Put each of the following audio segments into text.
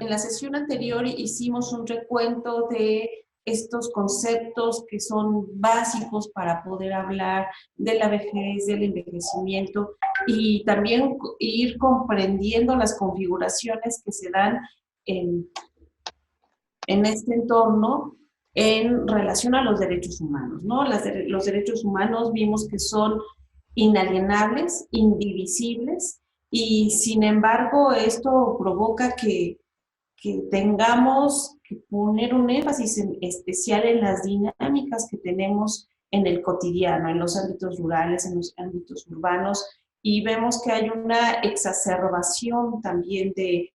en la sesión anterior hicimos un recuento de estos conceptos que son básicos para poder hablar de la vejez, del envejecimiento y también ir comprendiendo las configuraciones que se dan en, en este entorno en relación a los derechos humanos, ¿no? Los derechos humanos vimos que son inalienables, indivisibles, y sin embargo esto provoca que tengamos que poner un énfasis especial en las dinámicas que tenemos en el cotidiano, en los ámbitos rurales, en los ámbitos urbanos, y vemos que hay una exacerbación también de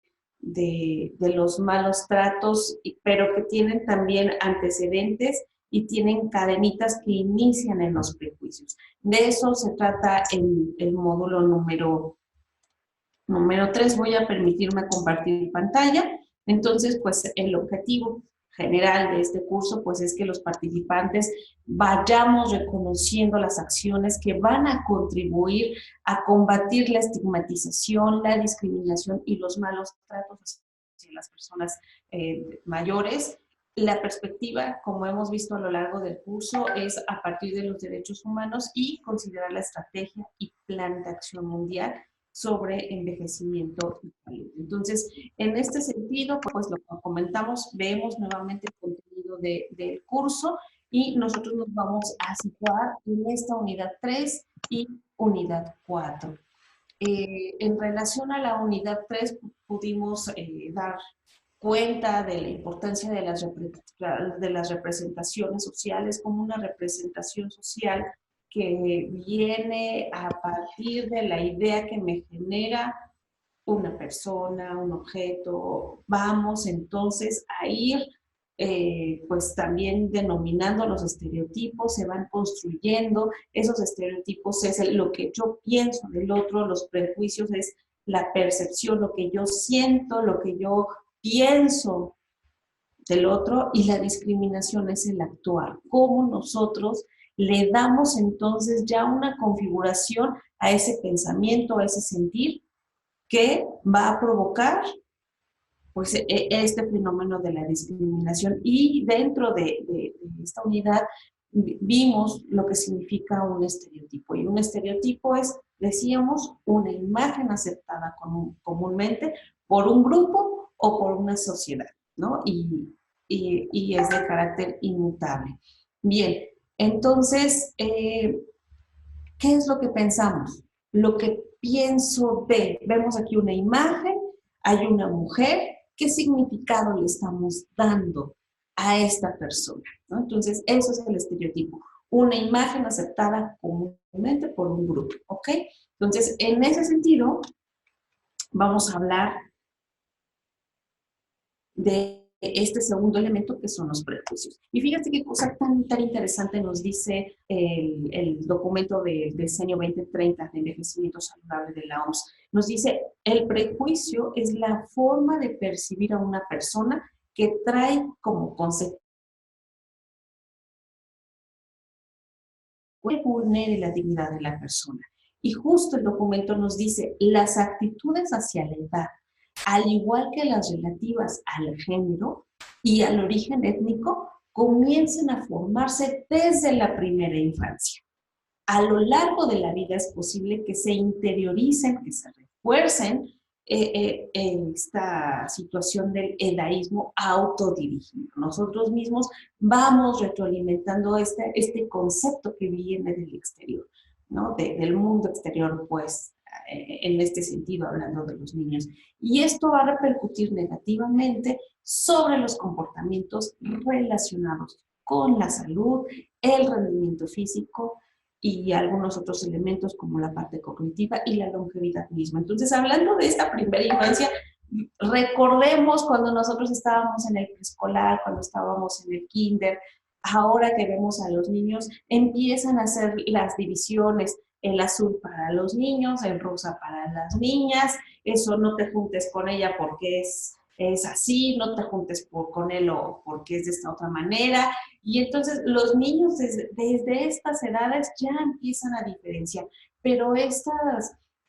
los malos tratos, pero que tienen también antecedentes y tienen cadenitas que inician en los prejuicios. De eso se trata el módulo número 3. Voy a permitirme compartir pantalla. Entonces, pues el objetivo general de este curso pues es que los participantes vayamos reconociendo las acciones que van a contribuir a combatir la estigmatización, la discriminación y los malos tratos hacia las personas mayores. La perspectiva, como hemos visto a lo largo del curso, es a partir de los derechos humanos y considerar la estrategia y plan de acción mundial sobre envejecimiento y salud. Entonces, en este sentido, pues lo que comentamos, vemos nuevamente el contenido del curso y nosotros nos vamos a situar en esta unidad 3 y unidad 4. En relación a la unidad 3, pudimos dar cuenta de la importancia de las representaciones sociales como una representación social que viene a partir de la idea que me genera una persona, un objeto. Vamos entonces a ir pues también denominando los estereotipos, se van construyendo, esos estereotipos es lo que yo pienso del otro, los prejuicios es la percepción, lo que yo siento, lo que yo pienso del otro, y la discriminación es el actuar, cómo nosotros le damos entonces ya una configuración a ese pensamiento, a ese sentir que va a provocar pues este fenómeno de la discriminación. Y dentro de esta unidad vimos lo que significa un estereotipo. Y un estereotipo es, decíamos, una imagen aceptada comúnmente por un grupo o por una sociedad, ¿no? Y es de carácter inmutable. Bien, entonces, ¿qué es lo que pensamos? Lo que pienso de, vemos aquí una imagen, hay una mujer, ¿qué significado le estamos dando a esta persona? ¿No? Entonces, eso es el estereotipo. Una imagen aceptada comúnmente por un grupo, ¿ok? Entonces, en ese sentido, vamos a hablar de este segundo elemento que son los prejuicios. Y fíjate qué cosa tan interesante nos dice el documento de Decenio 2030 de envejecimiento saludable de la OMS. Nos dice, el prejuicio es la forma de percibir a una persona que trae como consecuencia que vulnere la dignidad de la persona. Y justo el documento nos dice, las actitudes hacia la edad, al igual que las relativas al género y al origen étnico, comienzan a formarse desde la primera infancia. A lo largo de la vida es posible que se interioricen, que se refuercen esta situación del edaísmo autodirigido. Nosotros mismos vamos retroalimentando este concepto que viene del exterior, ¿no? Del mundo exterior, pues, en este sentido, hablando de los niños. Y esto va a repercutir negativamente sobre los comportamientos relacionados con la salud, el rendimiento físico y algunos otros elementos como la parte cognitiva y la longevidad misma. Entonces, hablando de esta primera infancia, recordemos cuando nosotros estábamos en el preescolar, cuando estábamos en el kinder, ahora que vemos a los niños, empiezan a hacer las divisiones, el azul para los niños, el rosa para las niñas, eso no te juntes con ella porque es así, no te juntes con él o porque es de esta otra manera. Y entonces los niños desde estas edades ya empiezan a diferenciar, pero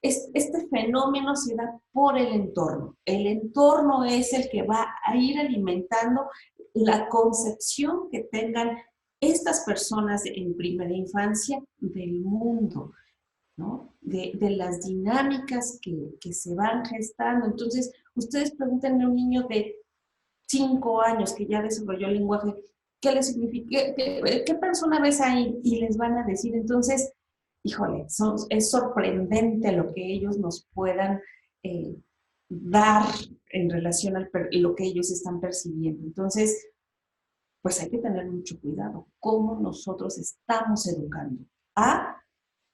Este fenómeno se da por el entorno. El entorno es el que va a ir alimentando la concepción que tengan estas personas en primera infancia del mundo, ¿no? De las dinámicas que se van gestando. Entonces, ustedes pregúntenle a un niño de 5 años que ya desarrolló el lenguaje, ¿qué le significa? ¿Qué persona ves ahí? Y les van a decir, entonces, híjole, es sorprendente lo que ellos nos puedan eh, dar en relación a lo que ellos están percibiendo. Entonces, pues hay que tener mucho cuidado cómo nosotros estamos educando a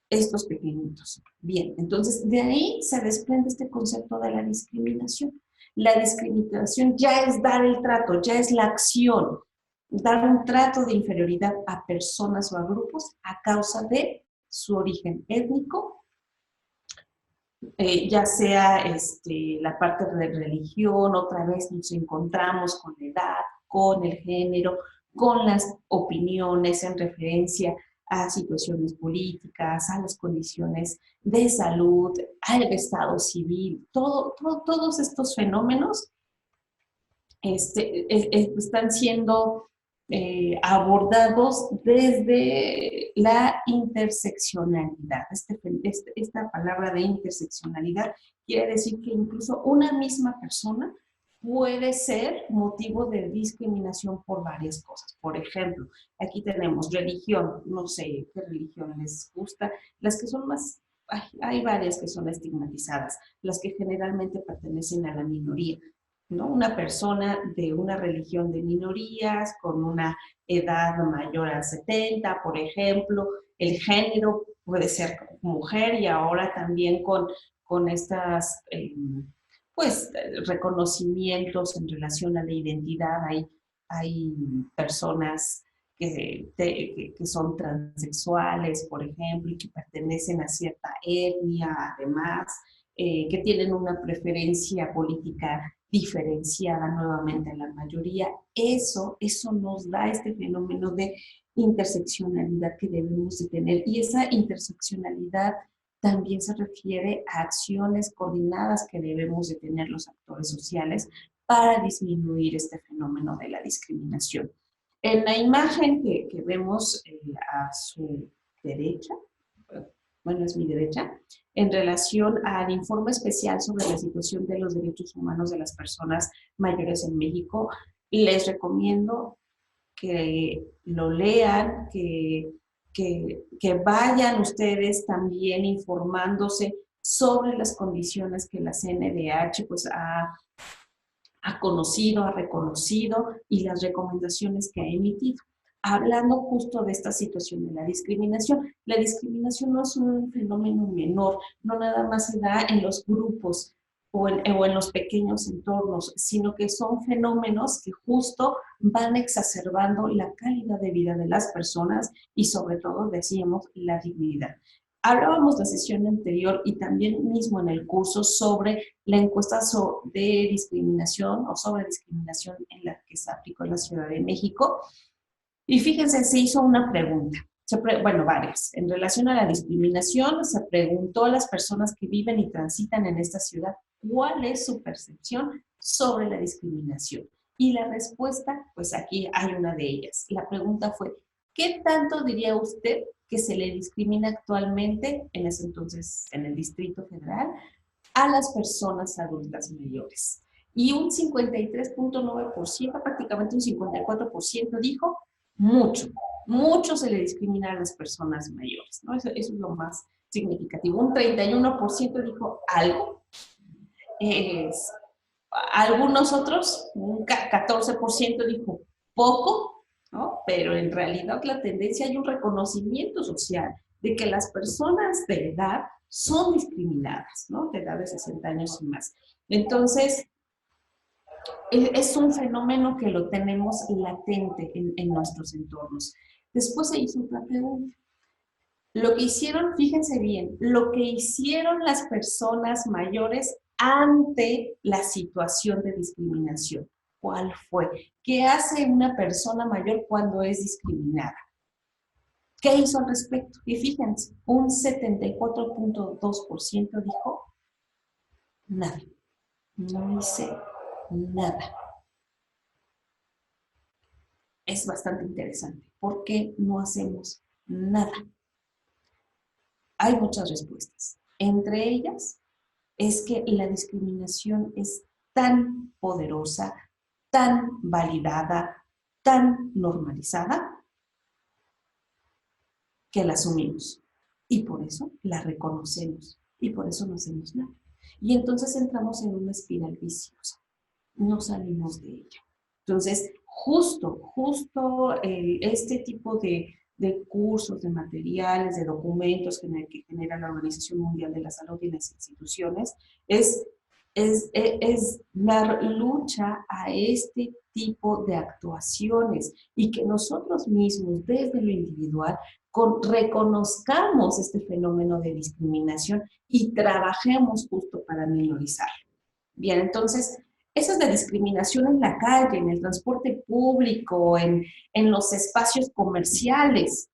estos pequeñitos. Bien, entonces de ahí se desprende este concepto de la discriminación. La discriminación ya es dar el trato, ya es la acción, dar un trato de inferioridad a personas o a grupos a causa de su origen étnico, ya sea la parte de religión, otra vez nos encontramos con la edad, con el género, con las opiniones en referencia a situaciones políticas, a las condiciones de salud, al estado civil, todos estos fenómenos están siendo abordados desde la interseccionalidad. Esta palabra de interseccionalidad quiere decir que incluso una misma persona puede ser motivo de discriminación por varias cosas. Por ejemplo, aquí tenemos religión, no sé qué religión les gusta, las que son más, hay varias que son estigmatizadas, las que generalmente pertenecen a la minoría, ¿no? Una persona de una religión de minorías, con una edad mayor a 70, por ejemplo, el género puede ser mujer y ahora también con estas, pues, reconocimientos en relación a la identidad. Hay personas que son transexuales, por ejemplo, y que pertenecen a cierta etnia, además, que tienen una preferencia política diferenciada nuevamente a la mayoría. Eso nos da este fenómeno de interseccionalidad que debemos de tener. Y esa interseccionalidad también se refiere a acciones coordinadas que debemos de tener los actores sociales para disminuir este fenómeno de la discriminación. En la imagen que vemos a su derecha, bueno, es mi derecha, en relación al informe especial sobre la situación de los derechos humanos de las personas mayores en México, les recomiendo que lo lean, que vayan ustedes también informándose sobre las condiciones que la CNDH pues, ha conocido, ha reconocido y las recomendaciones que ha emitido. Hablando justo de esta situación de la discriminación no es un fenómeno menor, no nada más se da en los grupos o en los pequeños entornos, sino que son fenómenos que justo van exacerbando la calidad de vida de las personas y sobre todo, decíamos, la dignidad. Hablábamos la sesión anterior y también mismo en el curso sobre la encuesta de discriminación o sobre discriminación en la que se aplicó en la Ciudad de México. Y fíjense, se hizo una pregunta, bueno, varias. En relación a la discriminación, se preguntó a las personas que viven y transitan en esta ciudad cuál es su percepción sobre la discriminación. Y la respuesta, pues aquí hay una de ellas. La pregunta fue, ¿qué tanto diría usted que se le discrimina actualmente, en ese entonces en el Distrito Federal, a las personas adultas mayores? Y un 53.9%, prácticamente un 54% dijo mucho, mucho se le discrimina a las personas mayores, ¿no? Eso es lo más significativo. Un 31% dijo algo, algunos otros, un 14% dijo poco, ¿no? Pero en realidad la tendencia, hay un reconocimiento social de que las personas de edad son discriminadas, ¿no? De edad de 60 años y más. Entonces, es un fenómeno que lo tenemos latente en nuestros entornos. Después se hizo otra pregunta. Lo que hicieron, fíjense bien, lo que hicieron las personas mayores ante la situación de discriminación. ¿Cuál fue? ¿Qué hace una persona mayor cuando es discriminada? ¿Qué hizo al respecto? Y fíjense, un 74.2% dijo nada, no hice nada. Es bastante interesante. ¿Por qué no hacemos nada? Hay muchas respuestas. Entre ellas es que la discriminación es tan poderosa, tan validada, tan normalizada, que la asumimos. Y por eso la reconocemos. Y por eso no hacemos nada. Y entonces entramos en una espiral viciosa. No salimos de ella. Entonces, justo este tipo de cursos, de materiales, de documentos que genera la Organización Mundial de la Salud y las instituciones, es dar lucha a este tipo de actuaciones y que nosotros mismos, desde lo individual, reconozcamos este fenómeno de discriminación y trabajemos justo para minorizarlo. Bien, entonces, esa es la discriminación en la calle, en el transporte público, en los espacios comerciales.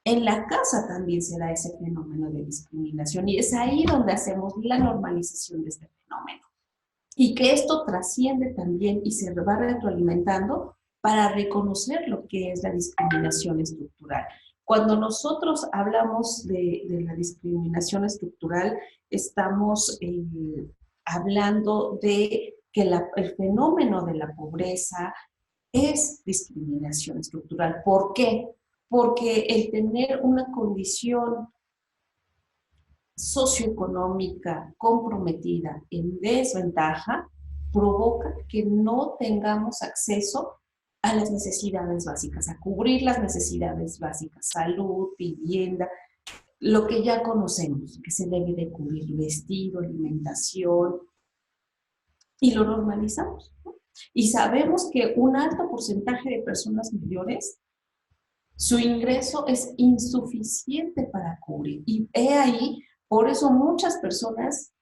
En la casa también se da ese fenómeno de discriminación y es ahí donde hacemos la normalización de este fenómeno. Y que esto trasciende también y se va retroalimentando para reconocer lo que es la discriminación estructural. Cuando nosotros hablamos de la discriminación estructural, estamos hablando de que el fenómeno de la pobreza es discriminación estructural. ¿Por qué? Porque el tener una condición socioeconómica comprometida en desventaja provoca que no tengamos acceso a las necesidades básicas, a cubrir las necesidades básicas, salud, vivienda, lo que ya conocemos, que se debe de cubrir, vestido, alimentación, y lo normalizamos, ¿no? Y sabemos que un alto porcentaje de personas mayores, su ingreso es insuficiente para cubrir. Y he ahí, por eso muchas personas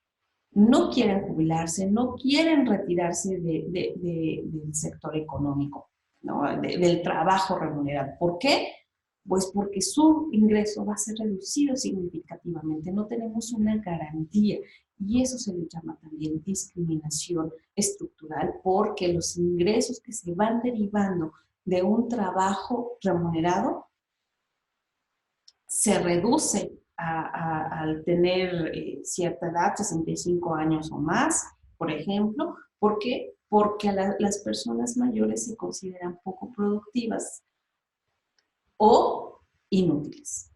no quieren jubilarse, no quieren retirarse del sector económico, ¿no? Del trabajo remunerado. ¿Por qué? Pues porque su ingreso va a ser reducido significativamente, no tenemos una garantía y eso se le llama también discriminación estructural porque los ingresos que se van derivando de un trabajo remunerado se reduce al tener cierta edad, 65 años o más, por ejemplo. ¿Por qué? Porque las personas mayores se consideran poco productivas o inútiles.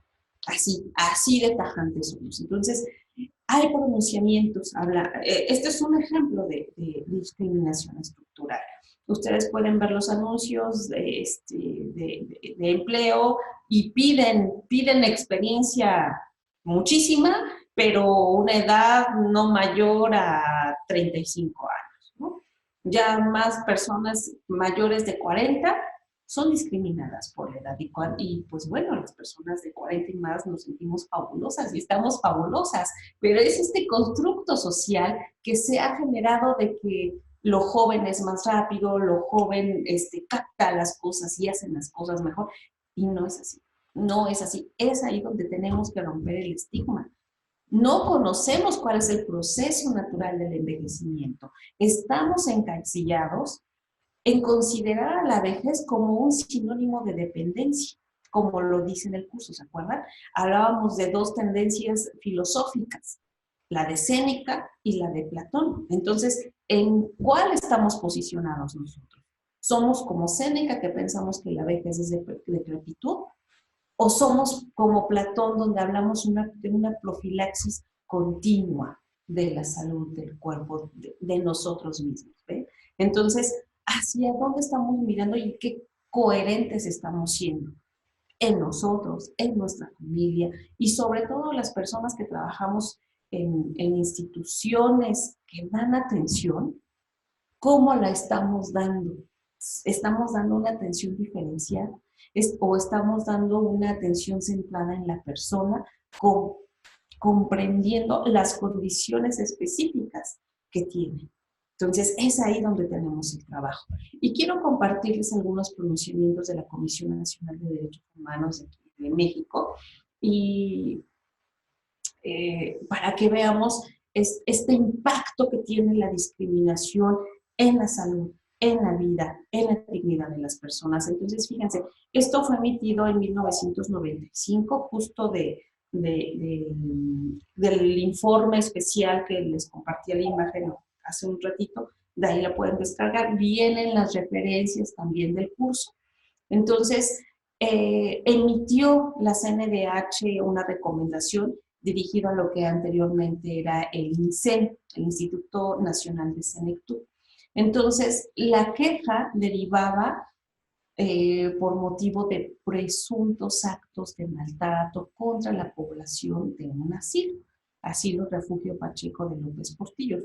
Así de tajantes somos. Entonces, hay pronunciamientos, este es un ejemplo de discriminación estructural. Ustedes pueden ver los anuncios de empleo y piden experiencia muchísima, pero una edad no mayor a 35 años, ¿no? Ya más personas mayores de 40 son discriminadas por la edad y pues bueno, las personas de 40 y más nos sentimos fabulosas y estamos fabulosas, pero es este constructo social que se ha generado de que lo joven es más rápido, lo joven capta las cosas y hacen las cosas mejor, y no es así, no es así, es ahí donde tenemos que romper el estigma. No conocemos cuál es el proceso natural del envejecimiento, estamos encasillados en considerar a la vejez como un sinónimo de dependencia, como lo dice en el curso, ¿se acuerdan? Hablábamos de dos tendencias filosóficas, la de Séneca y la de Platón. Entonces, ¿en cuál estamos posicionados nosotros? ¿Somos como Séneca, que pensamos que la vejez es de decrepitud? ¿O somos como Platón, donde hablamos de una profilaxis continua de la salud del cuerpo, de nosotros mismos? ¿Ve? Entonces, ¿hacia dónde estamos mirando y qué coherentes estamos siendo? En nosotros, en nuestra familia y sobre todo las personas que trabajamos en instituciones que dan atención, ¿cómo la estamos dando? ¿Estamos dando una atención diferencial? ¿O estamos dando una atención centrada en la persona, comprendiendo las condiciones específicas que tiene? Entonces, es ahí donde tenemos el trabajo. Y quiero compartirles algunos pronunciamientos de la Comisión Nacional de Derechos Humanos de de México, y para que veamos este impacto que tiene la discriminación en la salud, en la vida, en la dignidad de las personas. Entonces, fíjense, esto fue emitido en 1995, justo del informe especial que les compartí la imagen hace un ratito, de ahí la pueden descargar. Vienen las referencias también del curso. Entonces, emitió la CNDH una recomendación dirigida a lo que anteriormente era el INSEN, el Instituto Nacional de Senectud. Entonces, la queja derivaba por motivo de presuntos actos de maltrato contra la población de un asilo Refugio Pacheco de López Portillo.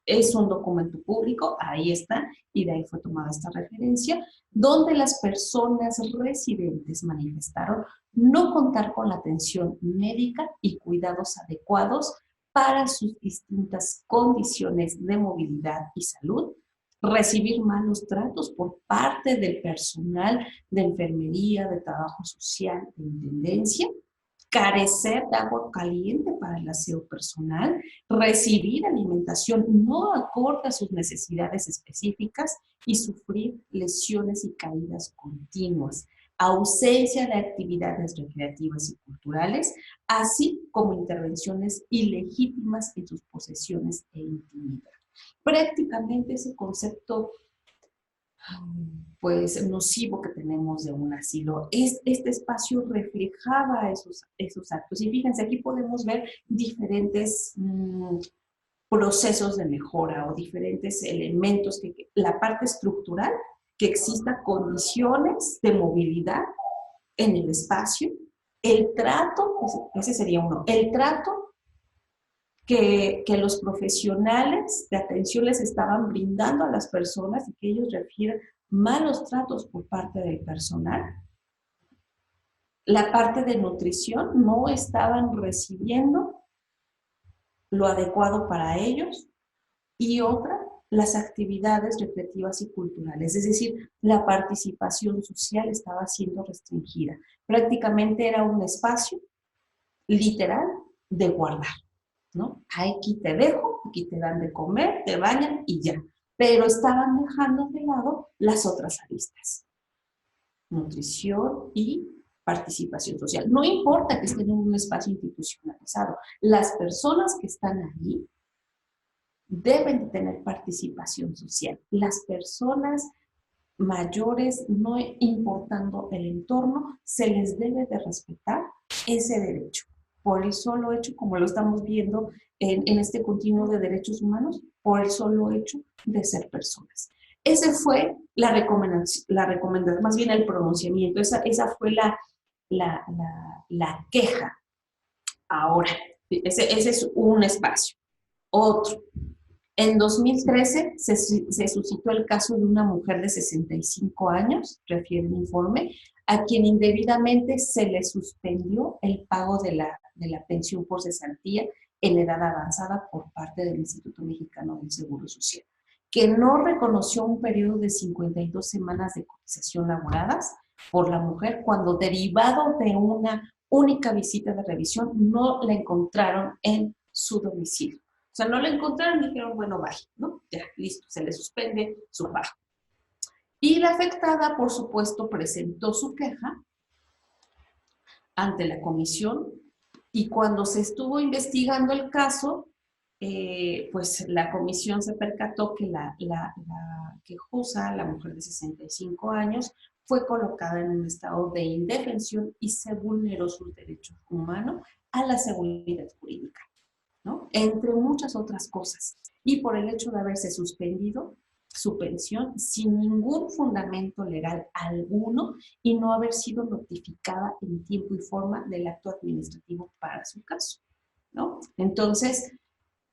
Es un documento público, ahí está, y de ahí fue tomada esta referencia, donde las personas residentes manifestaron no contar con la atención médica y cuidados adecuados para sus distintas condiciones de movilidad y salud, recibir malos tratos por parte del personal de enfermería, de trabajo social, de intendencia, carecer de agua caliente para el aseo personal, recibir alimentación no acorde a sus necesidades específicas y sufrir lesiones y caídas continuas, ausencia de actividades recreativas y culturales, así como intervenciones ilegítimas en sus posesiones e intimidad. Prácticamente ese concepto pues nocivo que tenemos de un asilo. Este espacio reflejaba esos actos. Y fíjense, aquí podemos ver diferentes procesos de mejora o diferentes elementos, la parte estructural, que exista condiciones de movilidad en el espacio, el trato, ese sería uno, el trato que los profesionales de atención les estaban brindando a las personas y que ellos refieren malos tratos por parte del personal. La parte de nutrición, no estaban recibiendo lo adecuado para ellos. Y otra, las actividades recreativas y culturales, es decir, la participación social estaba siendo restringida. Prácticamente era un espacio literal de guardar, ¿no? Aquí te dejo, aquí te dan de comer, te bañan y ya. Pero estaban dejando de lado las otras aristas, nutrición y participación social. No importa que estén en un espacio institucionalizado, las personas que están ahí deben tener participación social. Las personas mayores, no importando el entorno, se les debe de respetar ese derecho. Por el solo hecho, como lo estamos viendo en este continuo de derechos humanos, por el solo hecho de ser personas. Ese fue la recomendación, más bien el pronunciamiento, esa fue la queja. Ahora, ese es un espacio. Otro. En 2013 se suscitó el caso de una mujer de 65 años, refiere el informe, a quien indebidamente se le suspendió el pago de la pensión por cesantía en edad avanzada por parte del Instituto Mexicano del Seguro Social, que no reconoció un periodo de 52 semanas de cotización laboradas por la mujer cuando, derivado de una única visita de revisión, no la encontraron en su domicilio. O sea, no la encontraron y dijeron, bueno, vaya, ¿no? Ya, listo, se le suspende su pago. Y la afectada, por supuesto, presentó su queja ante la comisión y cuando se estuvo investigando el caso, pues la comisión se percató que la quejosa, la mujer de 65 años, fue colocada en un estado de indefensión y se vulneró sus derechos humanos a la seguridad jurídica, ¿no? Entre muchas otras cosas. Y por el hecho de haberse suspendido su pensión sin ningún fundamento legal alguno y no haber sido notificada en tiempo y forma del acto administrativo para su caso, ¿no? Entonces,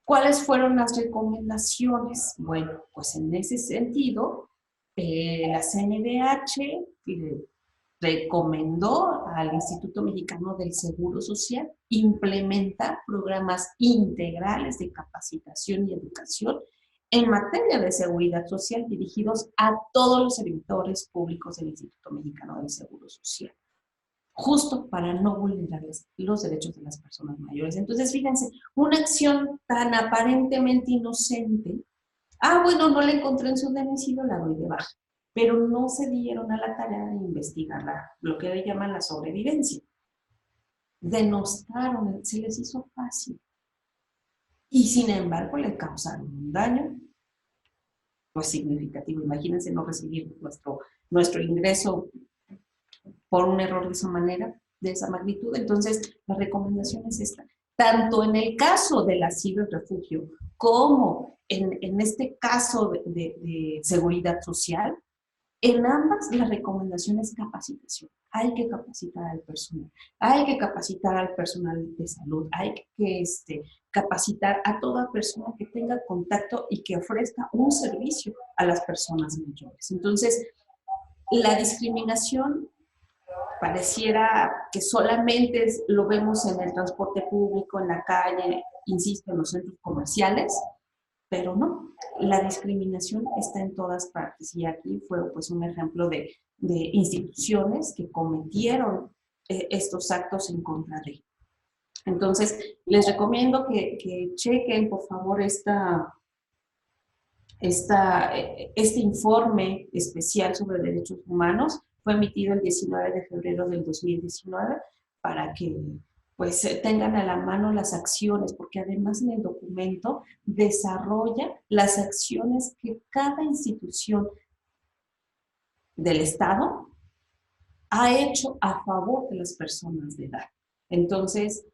¿cuáles fueron las recomendaciones? Bueno, pues en ese sentido, la CNDH recomendó al Instituto Mexicano del Seguro Social implementar programas integrales de capacitación y educación en materia de seguridad social dirigidos a todos los servidores públicos del Instituto Mexicano del Seguro Social. justo para no vulnerar los derechos de las personas mayores. Entonces, fíjense, una acción tan aparentemente inocente, bueno, no la encontré en su domicilio, la doy de baja, pero no se dieron a la tarea de investigar lo que le llaman la sobrevivencia. Denostaron, se les hizo fácil. Y sin embargo le causaron un daño pues significativo. Imagínense no recibir nuestro ingreso por un error de esa manera, de esa magnitud. Entonces, la recomendación es esta. Tanto en el caso del asilo y refugio, como en este caso de seguridad social, en ambas la recomendación es capacitación. Hay que capacitar al personal, hay que capacitar al personal de salud, hay que capacitar a toda persona que tenga contacto y que ofrezca un servicio a las personas mayores. Entonces, la discriminación pareciera que solamente lo vemos en el transporte público, en la calle, insisto, en los centros comerciales, pero no, la discriminación está en todas partes y aquí fue pues un ejemplo de instituciones que cometieron estos actos en contra de. Entonces, les recomiendo que chequen por favor este informe especial sobre derechos humanos. Fue emitido el 19 de febrero del 2019 para que pues tengan a la mano las acciones, porque además en el documento desarrolla las acciones que cada institución del Estado ha hecho a favor de las personas de edad. Entonces,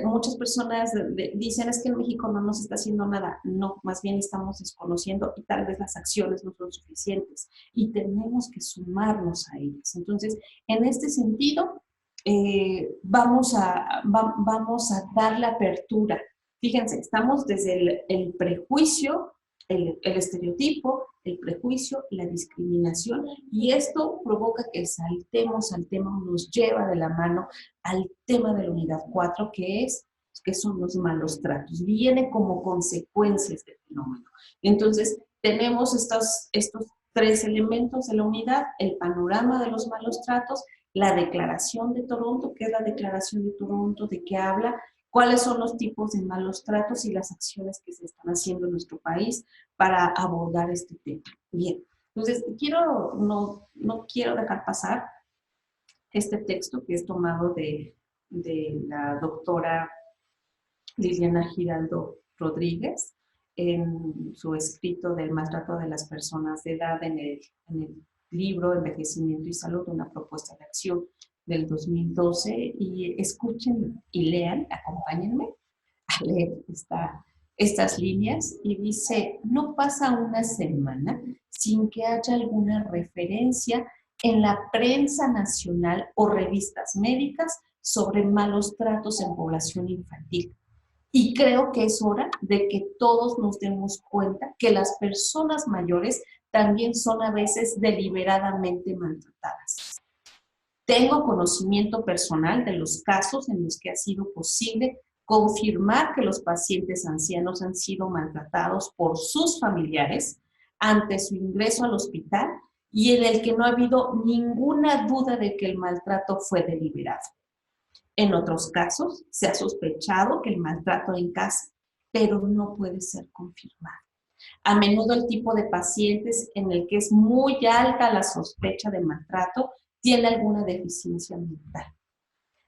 muchas personas dicen es que en México no nos está haciendo nada. No, más bien estamos desconociendo y tal vez las acciones no son suficientes y tenemos que sumarnos a ellas. Entonces, en este sentido, vamos a dar la apertura. Fíjense, estamos desde el prejuicio, el estereotipo, el prejuicio, la discriminación, y esto provoca que saltemos al tema, nos lleva de la mano al tema de la unidad 4, que son los malos tratos. Viene como consecuencias del fenómeno. Entonces, tenemos estos tres elementos de la unidad: el panorama de los malos tratos, la Declaración de Toronto, que es la Declaración de Toronto, de qué habla, cuáles son los tipos de malos tratos y las acciones que se están haciendo en nuestro país para abordar este tema. Bien, entonces no quiero dejar pasar este texto que es tomado de la doctora Liliana Giraldo Rodríguez en su escrito del maltrato de las personas de edad en el libro Envejecimiento y Salud, una propuesta de acción del 2012, y escuchen y lean, acompáñenme a leer estas líneas, y dice: no pasa una semana sin que haya alguna referencia en la prensa nacional o revistas médicas sobre malos tratos en población infantil. Y creo que es hora de que todos nos demos cuenta que las personas mayores también son a veces deliberadamente maltratadas. Tengo conocimiento personal de los casos en los que ha sido posible confirmar que los pacientes ancianos han sido maltratados por sus familiares ante su ingreso al hospital y en el que no ha habido ninguna duda de que el maltrato fue deliberado. En otros casos, se ha sospechado que el maltrato en casa, pero no puede ser confirmado. A menudo el tipo de pacientes en el que es muy alta la sospecha de maltrato tiene alguna deficiencia mental.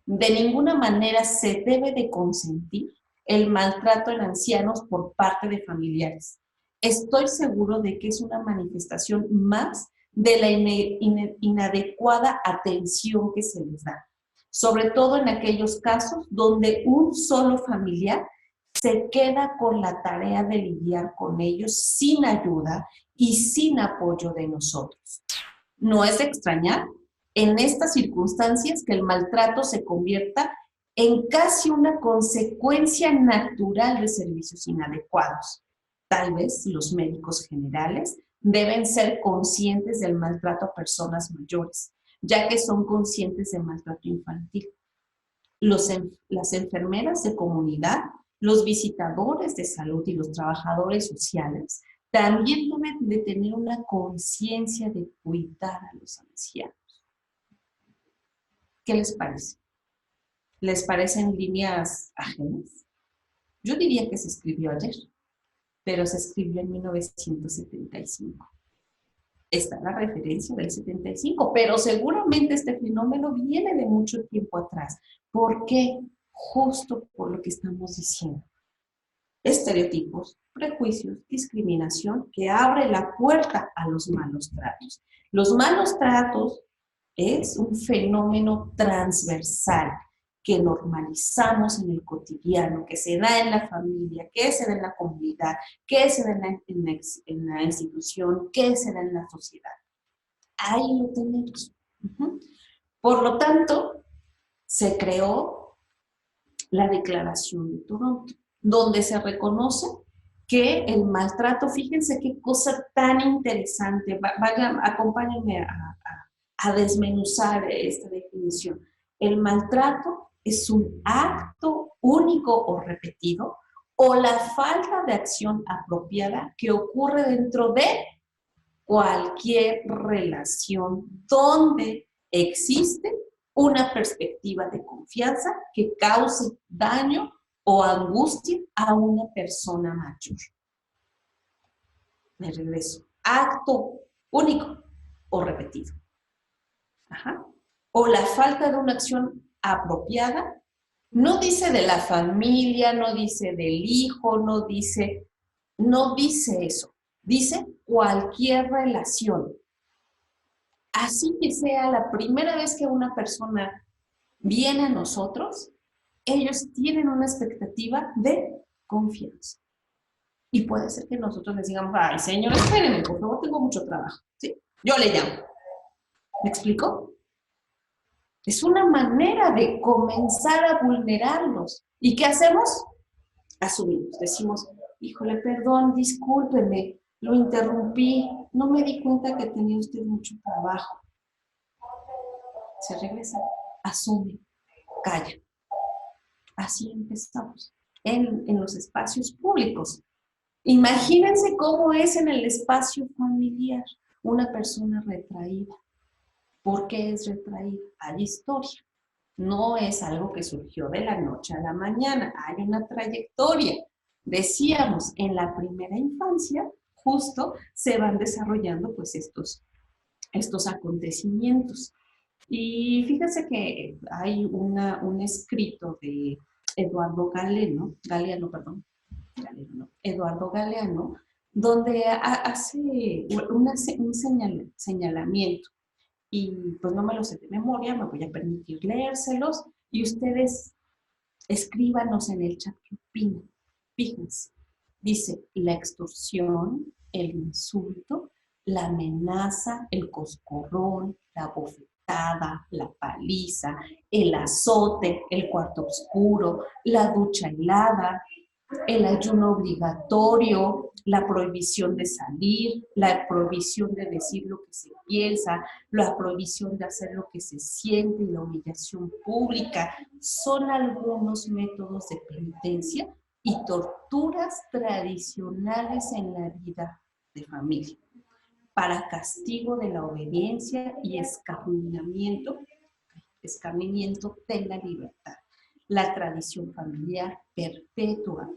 De ninguna manera se debe de consentir el maltrato en ancianos por parte de familiares. Estoy seguro de que es una manifestación más de la inadecuada atención que se les da, sobre todo en aquellos casos donde un solo familiar se queda con la tarea de lidiar con ellos sin ayuda y sin apoyo de nosotros. No es de extrañar en estas circunstancias que el maltrato se convierta en casi una consecuencia natural de servicios inadecuados. Tal vez los médicos generales deben ser conscientes del maltrato a personas mayores, ya que son conscientes del maltrato infantil. Las enfermeras de comunidad, los visitadores de salud y los trabajadores sociales también deben de tener una conciencia de cuidar a los ancianos. ¿Qué les parece? ¿Les parecen líneas ajenas? Yo diría que se escribió ayer, pero se escribió en 1975. Está la referencia del 75, pero seguramente este fenómeno viene de mucho tiempo atrás. ¿Por qué? Justo por lo que estamos diciendo. Estereotipos, prejuicios, discriminación que abre la puerta a los malos tratos. Los malos tratos es un fenómeno transversal que normalizamos en el cotidiano, que se da en la familia, que se da en la comunidad, que se da en la institución, que se da en la sociedad. Ahí lo tenemos. Por lo tanto, se creó la Declaración de Toronto, donde se reconoce que el maltrato, fíjense qué cosa tan interesante, vayan, acompáñenme a desmenuzar esta definición. El maltrato es un acto único o repetido o la falta de acción apropiada que ocurre dentro de cualquier relación donde existe una perspectiva de confianza que cause daño o angustia a una persona mayor. Me regreso. Acto único o repetido. Ajá. O la falta de una acción apropiada. No dice de la familia, no dice del hijo, no dice eso. Dice cualquier relación. Así que sea la primera vez que una persona viene a nosotros, ellos tienen una expectativa de confianza. Y puede ser que nosotros les digamos, ay, señor, espérenme, por favor, tengo mucho trabajo. ¿Sí? Yo le llamo. ¿Me explico? Es una manera de comenzar a vulnerarlos. ¿Y qué hacemos? Asumimos, decimos, híjole, perdón, discúlpeme, lo interrumpí, no me di cuenta que tenía usted mucho trabajo. Se regresa, asume, calla. Así empezamos en los espacios públicos. Imagínense cómo es en el espacio familiar una persona retraída. ¿Por qué es retraída? Hay historia. No es algo que surgió de la noche a la mañana. Hay una trayectoria. Decíamos, en la primera infancia, justo se van desarrollando pues estos acontecimientos. Y fíjense que hay un escrito de Eduardo Eduardo Galeano, donde hace un señalamiento. Y pues no me lo sé de memoria, me voy a permitir leérselos y ustedes escríbanos en el chat qué opinan. Fíjense, dice la extorsión, el insulto, la amenaza, el coscorrón, la bofetada, la paliza, el azote, el cuarto oscuro, la ducha helada, el ayuno obligatorio, la prohibición de salir, la prohibición de decir lo que se piensa, la prohibición de hacer lo que se siente y la humillación pública, son algunos métodos de penitencia y torturas tradicionales en la vida de familia, para castigo de la obediencia y escarmiento de la libertad. La tradición familiar perpetua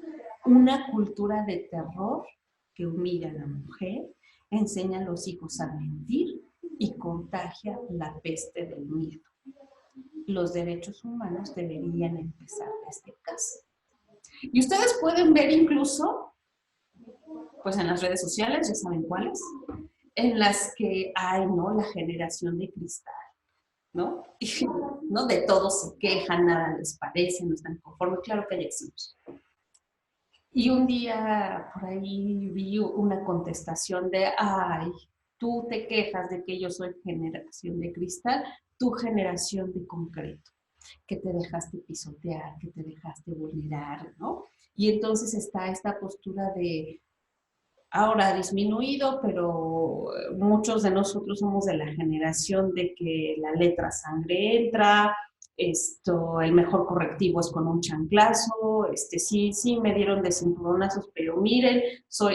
una cultura de terror que humilla a la mujer, enseña a los hijos a mentir y contagia la peste del miedo. Los derechos humanos deberían empezar desde casa. Y ustedes pueden ver incluso, pues en las redes sociales, ya saben cuáles, en las que hay, ¿no? La generación de cristal, ¿no? Y, ¿no? De todo se quejan, nada les parece, no están conformes, claro que hay excepciones. Y un día por ahí vi una contestación de, ay, tú te quejas de que yo soy generación de cristal, tu generación de concreto, que te dejaste pisotear, que te dejaste vulnerar, ¿no? Y entonces está esta postura de, ahora ha disminuido, pero muchos de nosotros somos de la generación de que la letra sangre entra, el mejor correctivo es con un chanclazo, sí me dieron de cinturonazos, pero miren,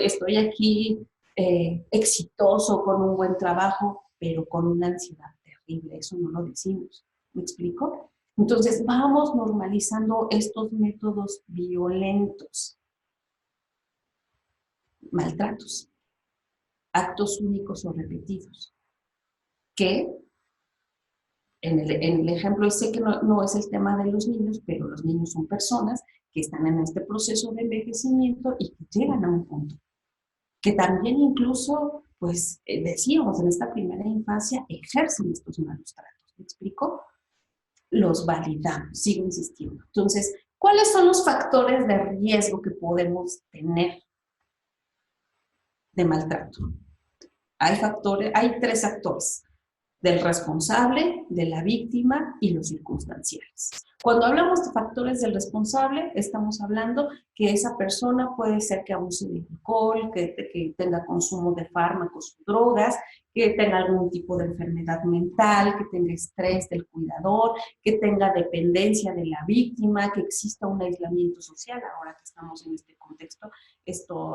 estoy aquí exitoso, con un buen trabajo, pero con una ansiedad terrible, eso no lo decimos. ¿Me explico? Entonces, vamos normalizando estos métodos violentos, maltratos, actos únicos o repetidos, que en el ejemplo, sé que no es el tema de los niños, pero los niños son personas que están en este proceso de envejecimiento y que llegan a un punto, que también incluso, pues decíamos, en esta primera infancia ejercen estos malos tratos. ¿Me explico? Los validamos, sigo insistiendo. Entonces, ¿cuáles son los factores de riesgo que podemos tener de maltrato? Hay tres actores: del responsable, de la víctima y los circunstanciales. Cuando hablamos de factores del responsable, estamos hablando que esa persona puede ser que abuse de alcohol, que tenga consumo de fármacos o drogas, que tenga algún tipo de enfermedad mental, que tenga estrés del cuidador, que tenga dependencia de la víctima, que exista un aislamiento social. Ahora que estamos en este contexto, esto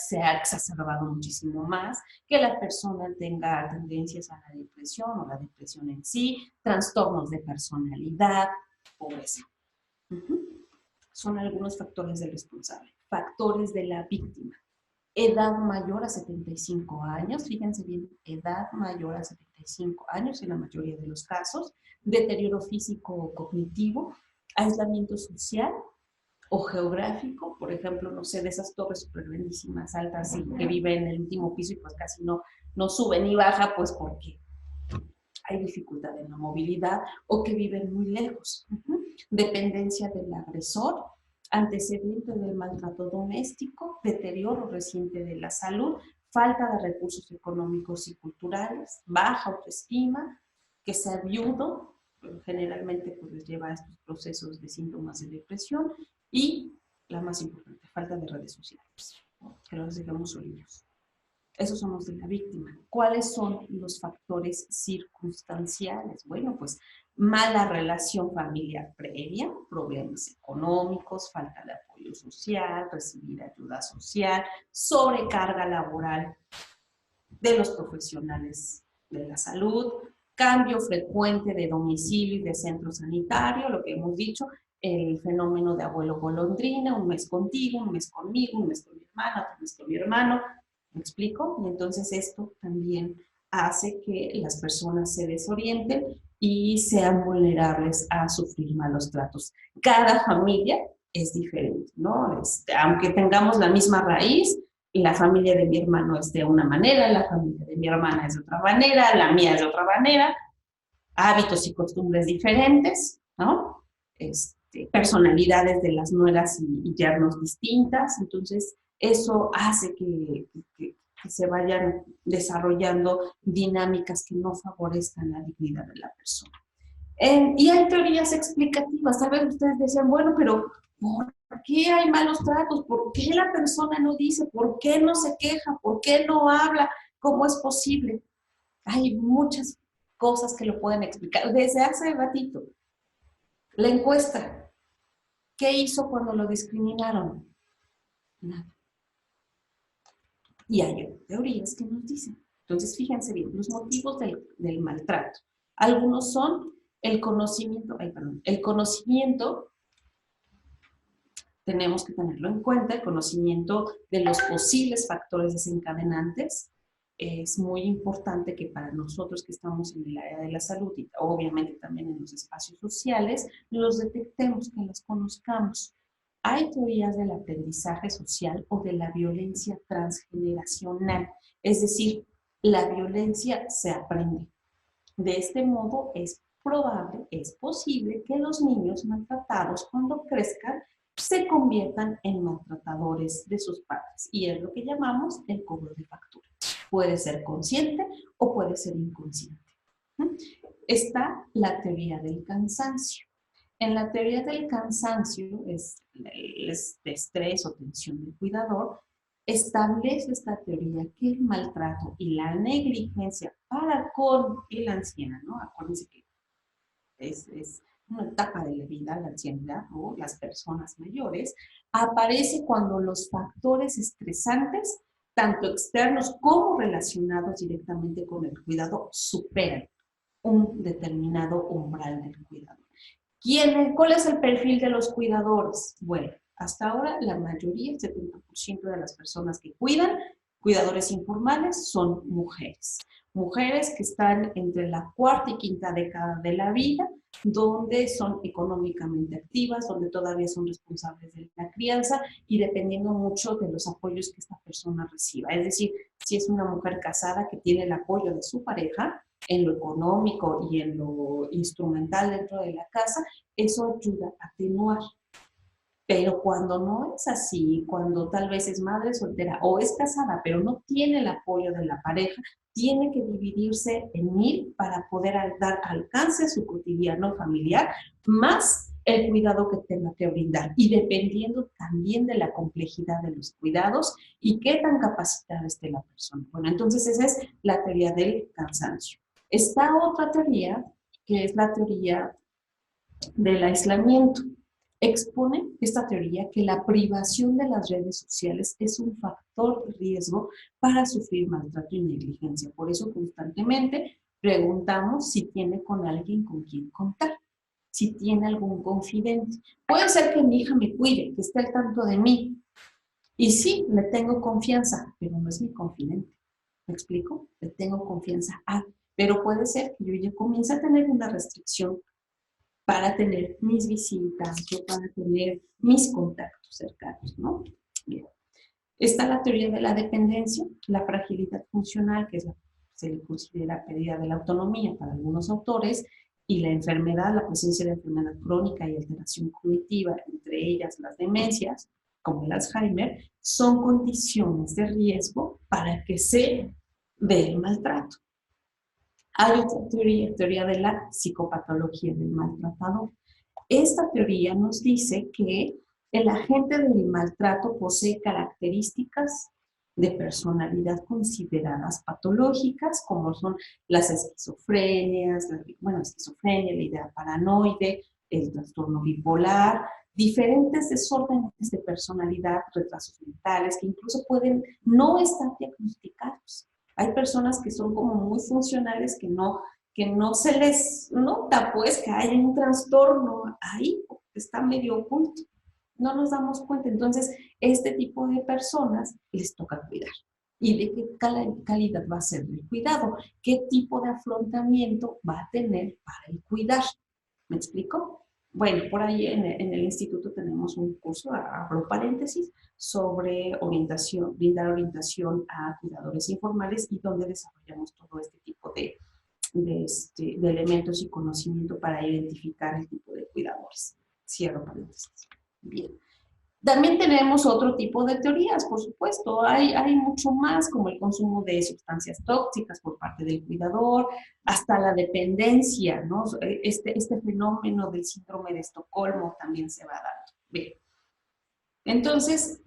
se ha exacerbado muchísimo más, que la persona tenga tendencias a la depresión o la depresión en sí, trastornos de personalidad, pobreza. Son algunos factores del responsable. Factores de la víctima: edad mayor a 75 años, fíjense bien, edad mayor a 75 años en la mayoría de los casos, deterioro físico o cognitivo, aislamiento social o geográfico, por ejemplo, no sé, de esas torres súper grandísimas, altas, y que viven en el último piso y pues casi no sube ni baja, pues porque hay dificultad en la movilidad, o que viven muy lejos. Dependencia del agresor, antecedente del maltrato doméstico, deterioro reciente de la salud, falta de recursos económicos y culturales, baja autoestima, que sea viudo, generalmente pues les lleva a estos procesos de síntomas de depresión, y la más importante, falta de redes sociales, ¿no? Que los dejamos solitos. Esos son los de la víctima. ¿Cuáles son los factores circunstanciales? Bueno, pues mala relación familiar previa, problemas económicos, falta de apoyo social, recibir ayuda social, sobrecarga laboral de los profesionales de la salud, cambio frecuente de domicilio y de centro sanitario, lo que hemos dicho, el fenómeno de abuelo golondrina, un mes contigo, un mes conmigo, un mes con mi hermana, otro mes con mi hermano. ¿Me explico? Y entonces esto también hace que las personas se desorienten y sean vulnerables a sufrir malos tratos. Cada familia es diferente, ¿no? Aunque tengamos la misma raíz, la familia de mi hermano es de una manera, la familia de mi hermana es de otra manera, la mía es de otra manera, hábitos y costumbres diferentes, ¿no? Personalidades de las nueras y yernos distintas. Entonces, eso hace que se vayan desarrollando dinámicas que no favorezcan la dignidad de la persona. Y hay teorías explicativas. Tal vez ustedes decían, bueno, pero ¿por qué hay malos tratos? ¿Por qué la persona no dice? ¿Por qué no se queja? ¿Por qué no habla? ¿Cómo es posible? Hay muchas cosas que lo pueden explicar. Desde hace ratito, la encuesta, ¿qué hizo cuando lo discriminaron? Nada. Y hay teorías que nos dicen. Entonces, fíjense bien, los motivos del maltrato. Algunos son el conocimiento, el conocimiento, tenemos que tenerlo en cuenta, el conocimiento de los posibles factores desencadenantes. Es muy importante que para nosotros que estamos en el área de la salud y obviamente también en los espacios sociales, los detectemos, que los conozcamos. Hay teorías del aprendizaje social o de la violencia transgeneracional, es decir, la violencia se aprende. De este modo es probable, es posible que los niños maltratados cuando crezcan se conviertan en maltratadores de sus padres, y es lo que llamamos el cobro de factura. Puede ser consciente o puede ser inconsciente. Está la teoría del cansancio. En la teoría del cansancio, es el estrés o tensión del cuidador, establece esta teoría que el maltrato y la negligencia para con el anciano, ¿no? Acuérdense que es una etapa de la vida, la ancianidad o las personas mayores, aparece cuando los factores estresantes, tanto externos como relacionados directamente con el cuidado, superan. un determinado umbral del cuidador. ¿Cuál es el perfil de los cuidadores? Bueno, hasta ahora la mayoría, el 70% de las personas que cuidan, cuidadores informales, son mujeres. Mujeres que están entre la cuarta y quinta década de la vida, donde son económicamente activas, donde todavía son responsables de la crianza y dependiendo mucho de los apoyos que esta persona reciba. Es decir, si es una mujer casada que tiene el apoyo de su pareja en lo económico y en lo instrumental dentro de la casa, eso ayuda a atenuar. Pero cuando no es así, cuando tal vez es madre soltera o es casada, pero no tiene el apoyo de la pareja, tiene que dividirse en 1000 para poder dar alcance a su cotidiano familiar, más el cuidado que tenga que brindar. Y dependiendo también de la complejidad de los cuidados y qué tan capacitada esté la persona. Bueno, entonces esa es la teoría del cansancio. Está otra teoría, que es la teoría del aislamiento. Expone esta teoría que la privación de las redes sociales es un factor de riesgo para sufrir maltrato y negligencia. Por eso constantemente preguntamos si tiene con alguien con quien contar, si tiene algún confidente. Puede ser que mi hija me cuide, que esté al tanto de mí. Y sí, le tengo confianza, pero no es mi confidente. ¿Me explico? Le tengo confianza a, pero puede ser que yo ya comience a tener una restricción para tener mis visitas o para tener mis contactos cercanos, ¿no? Bien. Está la teoría de la dependencia, la fragilidad funcional, que se le considera pérdida de la autonomía para algunos autores, y la enfermedad, la presencia de enfermedad crónica y alteración cognitiva, entre ellas las demencias, como el Alzheimer, son condiciones de riesgo para que se dé el maltrato. Hay otra teoría de la psicopatología del maltratador. Esta teoría nos dice que el agente del maltrato posee características de personalidad consideradas patológicas, como son las esquizofrenias, esquizofrenia, la idea paranoide, el trastorno bipolar, diferentes desórdenes de personalidad, retrasos mentales, que incluso pueden no estar diagnosticados. Hay personas que son como muy funcionales, que no se les nota, pues, que hay un trastorno ahí, está medio oculto. No nos damos cuenta. Entonces, este tipo de personas les toca cuidar. ¿Y de qué calidad va a ser el cuidado? ¿Qué tipo de afrontamiento va a tener para el cuidar? ¿Me explico? Bueno, por ahí en el instituto tenemos un curso, abro paréntesis, sobre orientación, brindar orientación a cuidadores informales y donde desarrollamos todo este tipo de elementos y conocimiento para identificar el tipo de cuidadores. Cierro paréntesis. Bien. También tenemos otro tipo de teorías, por supuesto. Hay mucho más, como el consumo de sustancias tóxicas por parte del cuidador, hasta la dependencia, ¿no? Este fenómeno del síndrome de Estocolmo también se va dando. Bien. Entonces,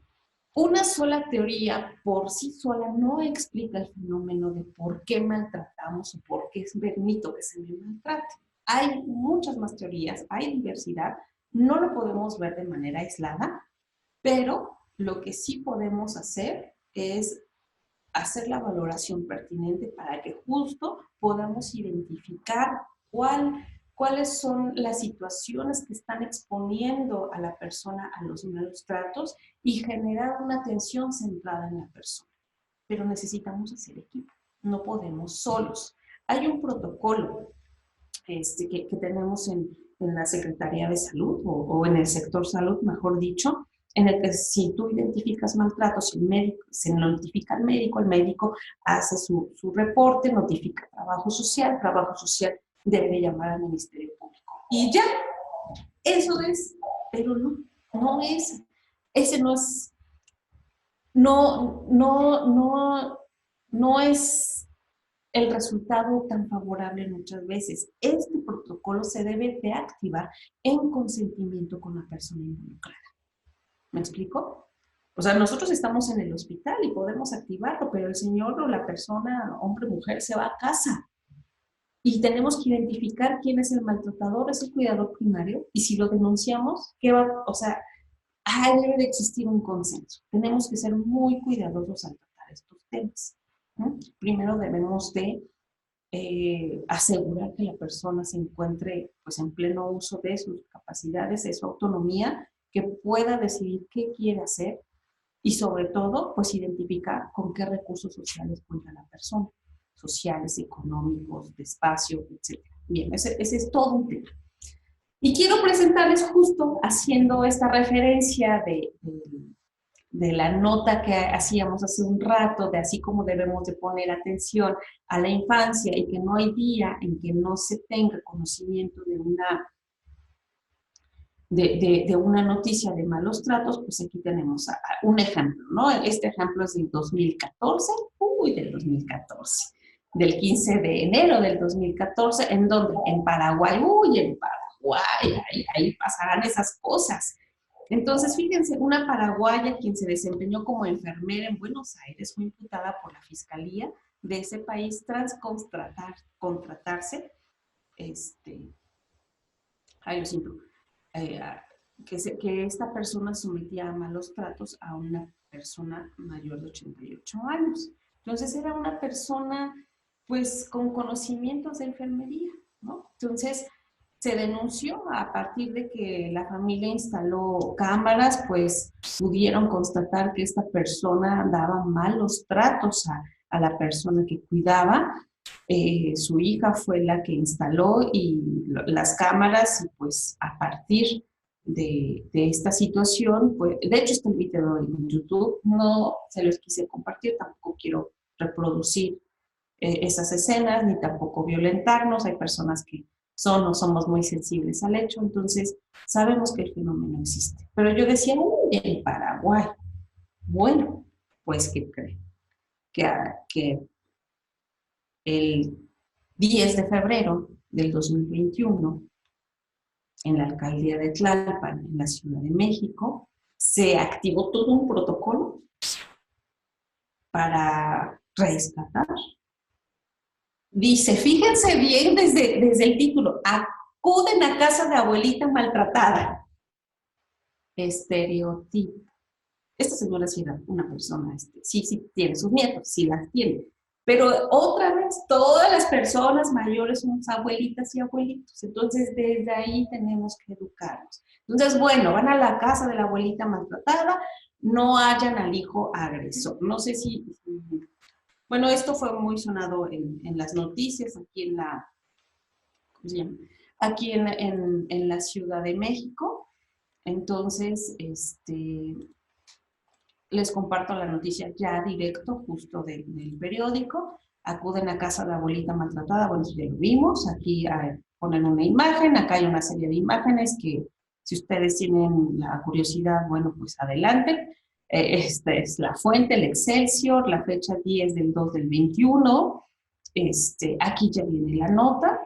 una sola teoría por sí sola no explica el fenómeno de por qué maltratamos o por qué permito que se me maltrate. Hay muchas más teorías, hay diversidad, no lo podemos ver de manera aislada, pero lo que sí podemos hacer es hacer la valoración pertinente para que justo podamos identificar cuáles son las situaciones que están exponiendo a la persona a los malos tratos y generar una atención centrada en la persona. Pero necesitamos hacer equipo, no podemos solos. Hay un protocolo que tenemos en la Secretaría de Salud o en el sector salud, mejor dicho, en el que si tú identificas maltratos, se notifica al médico, el médico hace su reporte, notifica trabajo social debe llamar al Ministerio Público. Y ya, eso es, pero no es, ese no es, no es el resultado tan favorable muchas veces. Este protocolo se debe de activar en consentimiento con la persona involucrada. ¿Me explico? O sea, nosotros estamos en el hospital y podemos activarlo, pero el señor o la persona, hombre o mujer, se va a casa. Y tenemos que identificar quién es el maltratador, es el cuidador primario, y si lo denunciamos, ¿qué va? O sea, debe de existir un consenso. Tenemos que ser muy cuidadosos al tratar estos temas, ¿no? Primero debemos de asegurar que la persona se encuentre pues, en pleno uso de sus capacidades, de su autonomía, que pueda decidir qué quiere hacer y sobre todo pues identificar con qué recursos sociales cuenta la persona, sociales, económicos, de espacio, etc. Bien, ese es todo un tema. Y quiero presentarles justo haciendo esta referencia de la nota que hacíamos hace un rato, de así como debemos de poner atención a la infancia y que no hay día en que no se tenga conocimiento de una noticia de malos tratos, pues aquí tenemos un ejemplo, ¿no? Este ejemplo es del 2014, del 2014, del 15 de enero del 2014, en donde en Paraguay, en Paraguay, ahí pasarán esas cosas. Entonces, fíjense, una paraguaya quien se desempeñó como enfermera en Buenos Aires fue imputada por la Fiscalía de ese país tras contratarse, ay, lo siento, eh, que esta persona sometía a malos tratos a una persona mayor de 88 años. Entonces, era una persona, pues, con conocimientos de enfermería, ¿no? Entonces, se denunció a partir de que la familia instaló cámaras, pues pudieron constatar que esta persona daba malos tratos a la persona que cuidaba. Su hija fue la que instaló las cámaras y pues a partir de esta situación, pues, de hecho está el video en YouTube, no se los quise compartir, tampoco quiero reproducir esas escenas, ni tampoco violentarnos. Hay personas que son o somos muy sensibles al hecho, entonces sabemos que el fenómeno existe. Pero yo decía, en Paraguay, bueno, pues ¿qué creen? Que el 10 de febrero del 2021, en la alcaldía de Tlalpan, en la Ciudad de México, se activó todo un protocolo para rescatar. Dice, fíjense bien desde el título, acuden a casa de abuelita maltratada. Estereotipo. Esta señora sí era una persona, sí tiene sus nietos, sí las tiene. Pero otra vez, todas las personas mayores somos abuelitas y abuelitos. Entonces, desde ahí tenemos que educarnos. Entonces, bueno, van a la casa de la abuelita maltratada, no hallan al hijo agresor. No sé si bueno, esto fue muy sonado en las noticias aquí ¿cómo se llama? Aquí en la Ciudad de México. Entonces, les comparto la noticia ya directo, justo del periódico. Acuden a casa de la abuelita maltratada, bueno, ya lo vimos, aquí ponen una imagen, acá hay una serie de imágenes que si ustedes tienen la curiosidad, bueno, pues adelante. Esta es la fuente, el Excelsior, la fecha 10 del 2 del 21. Aquí ya viene la nota.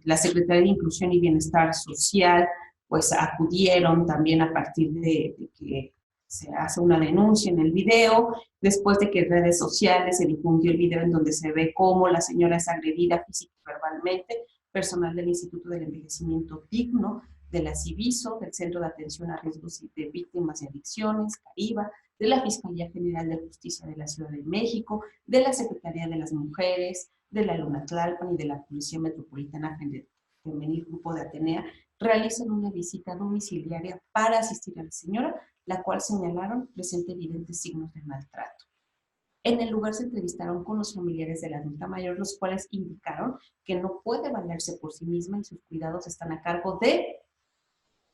La Secretaría de Inclusión y Bienestar Social, pues acudieron también a partir de que se hace una denuncia en el video, después de que en redes sociales se difundió el video en donde se ve cómo la señora es agredida física y verbalmente. Personal del Instituto del Envejecimiento Digno, de la CIVISO, del Centro de Atención a Riesgos de Víctimas de Adicciones, CARIVA, de la Fiscalía General de Justicia de la Ciudad de México, de la Secretaría de las Mujeres, de la Luna Tlalpan y de la Policía Metropolitana Femenil Grupo de Atenea, realizan una visita domiciliaria para asistir a la señora, la cual señalaron presenta evidentes signos de maltrato. En el lugar se entrevistaron con los familiares de la adulta mayor, los cuales indicaron que no puede valerse por sí misma y sus cuidados están a cargo de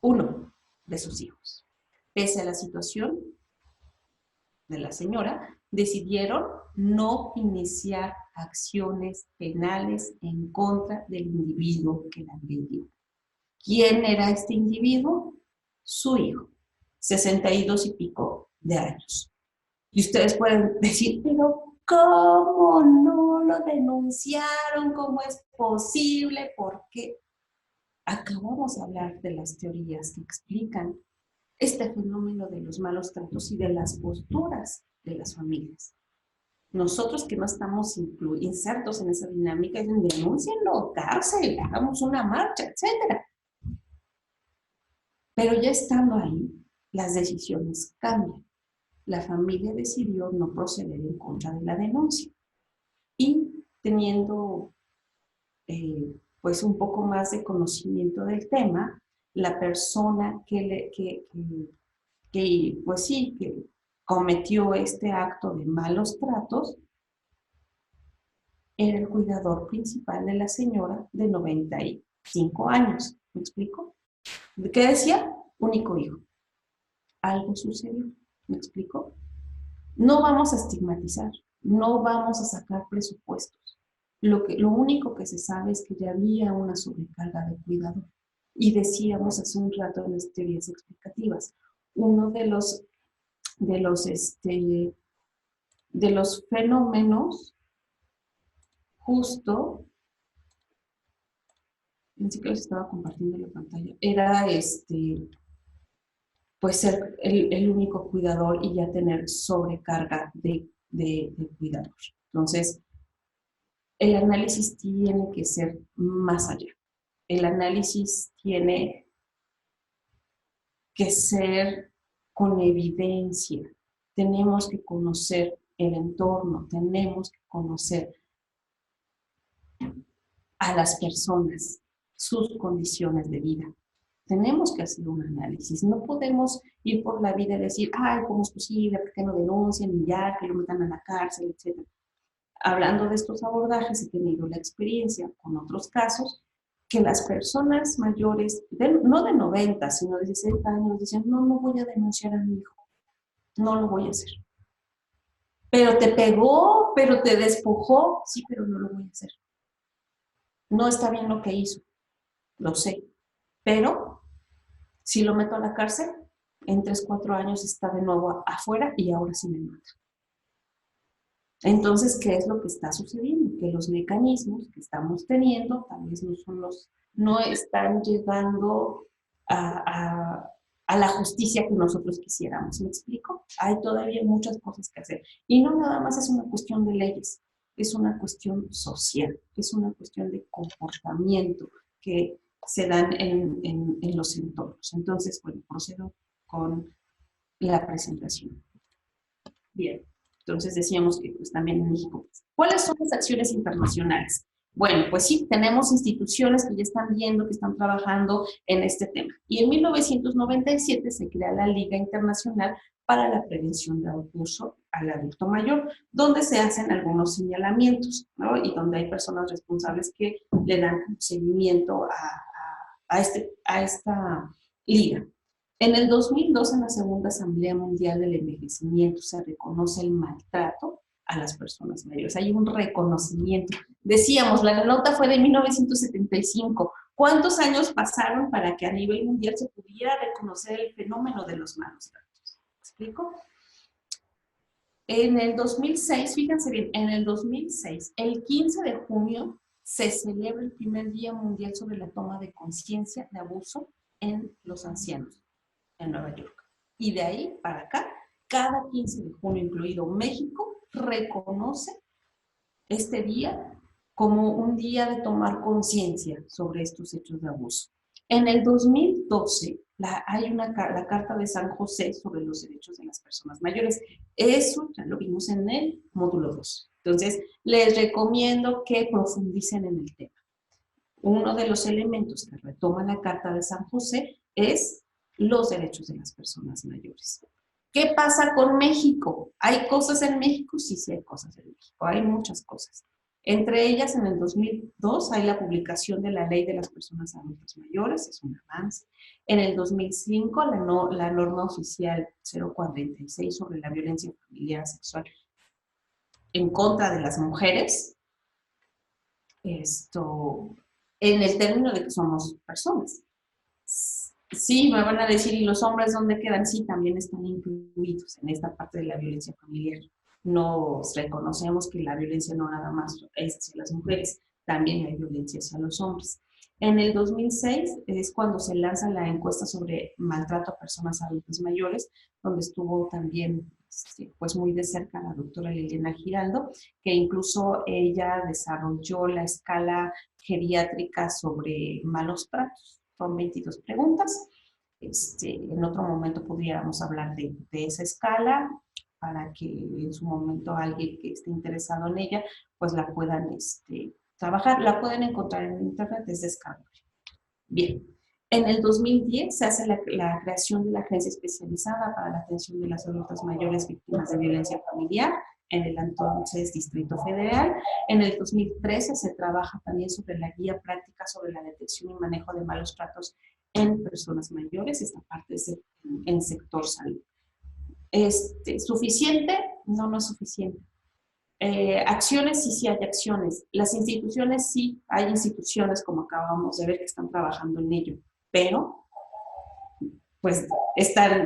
uno de sus hijos. Pese a la situación de la señora, decidieron no iniciar acciones penales en contra del individuo que la agredió. ¿Quién era este individuo? Su hijo, 62 y pico de años. Y ustedes pueden decir, pero ¿cómo no lo denunciaron? ¿Cómo es posible? ¿Por qué? Acabamos de hablar de las teorías que explican este fenómeno de los malos tratos y de las posturas de las familias. Nosotros que no estamos insertos en esa dinámica, denúncienlo, cárcel, hagamos una marcha, etc. Pero ya estando ahí, las decisiones cambian. La familia decidió no proceder en contra de la denuncia. Y teniendo pues un poco más de conocimiento del tema, la persona pues sí, que cometió este acto de malos tratos, era el cuidador principal de la señora de 95 años. ¿Me explico? ¿Qué decía? Único hijo. Algo sucedió. ¿Me explico? No vamos a estigmatizar, no vamos a sacar presupuestos. Lo único que se sabe es que ya había una sobrecarga de cuidado. Y decíamos hace un rato en las teorías explicativas, uno de los fenómenos justo, ni siquiera les estaba compartiendo la pantalla, era pues ser el único cuidador y ya tener sobrecarga de cuidador. Entonces, el análisis tiene que ser más allá. El análisis tiene que ser con evidencia. Tenemos que conocer el entorno, tenemos que conocer a las personas, sus condiciones de vida. Tenemos que hacer un análisis. No podemos ir por la vida y decir, ay, ¿cómo es posible? ¿Por qué no denuncian? Y ya, que lo metan a la cárcel, etc. Hablando de estos abordajes, he tenido la experiencia con otros casos que las personas mayores, no de 90, sino de 60 años, dicen, no, no voy a denunciar a mi hijo, no lo voy a hacer. Pero te pegó, pero te despojó, sí, pero no lo voy a hacer. No está bien lo que hizo, lo sé, pero si lo meto a la cárcel, en 3, 4 años está de nuevo afuera y ahora sí me mata. Entonces, ¿qué es lo que está sucediendo? Que los mecanismos que estamos teniendo tal vez no están llegando a la justicia que nosotros quisiéramos. ¿Me explico? Hay todavía muchas cosas que hacer. Y no nada más es una cuestión de leyes, es una cuestión social, es una cuestión de comportamiento que se dan en los entornos. Entonces, bueno, procedo con la presentación. Bien. Entonces decíamos que pues, también en México. ¿Cuáles son las acciones internacionales? Bueno, pues sí, tenemos instituciones que ya están viendo, que están trabajando en este tema. Y en 1997 se crea la Liga Internacional para la Prevención de Abuso al Adulto Mayor, donde se hacen algunos señalamientos, ¿no? Y donde hay personas responsables que le dan seguimiento a esta liga. En el 2002, en la Segunda Asamblea Mundial del Envejecimiento, se reconoce el maltrato a las personas mayores. Hay un reconocimiento. Decíamos, la nota fue de 1975. ¿Cuántos años pasaron para que a nivel mundial se pudiera reconocer el fenómeno de los malos tratos? ¿Me explico? En el 2006, fíjense bien, en el 2006, el 15 de junio, se celebra el primer Día Mundial sobre la toma de conciencia de abuso en los ancianos en Nueva York. Y de ahí para acá, cada 15 de junio, incluido México, reconoce este día como un día de tomar conciencia sobre estos hechos de abuso. En el 2012 hay la Carta de San José sobre los derechos de las personas mayores. Eso ya lo vimos en el módulo 2. Entonces, les recomiendo que profundicen en el tema. Uno de los elementos que retoma la Carta de San José es los derechos de las personas mayores. ¿Qué pasa con México? ¿Hay cosas en México? Sí, sí hay cosas en México. Hay muchas cosas. Entre ellas, en el 2002 hay la publicación de la Ley de las Personas Adultas Mayores, es un avance. En el 2005, la norma oficial 046 sobre la violencia familiar sexual en contra de las mujeres, en el término de que somos personas. Sí, me van a decir, ¿y los hombres dónde quedan? Sí, también están incluidos en esta parte de la violencia familiar. Nos reconocemos que la violencia no nada más es hacia las mujeres, también hay violencia hacia los hombres. En el 2006 es cuando se lanza la encuesta sobre maltrato a personas adultas mayores, donde estuvo también pues muy de cerca la doctora Liliana Giraldo, que incluso ella desarrolló la escala geriátrica sobre malos tratos. Son 22 preguntas. En otro momento pudiéramos hablar de esa escala para que en su momento alguien que esté interesado en ella, pues la puedan trabajar. La pueden encontrar en internet, es descargable. Bien, en el 2010 se hace la creación de la Agencia Especializada para la Atención de las Adultas Mayores Víctimas de Violencia Familiar en el entonces Distrito Federal. En el 2013 se trabaja también sobre la guía práctica sobre la detección y manejo de malos tratos en personas mayores. Esta parte es en sector salud. ¿Suficiente? No, no es suficiente. Acciones, sí, sí hay acciones. Las instituciones, sí, hay instituciones, como acabamos de ver, que están trabajando en ello, pero pues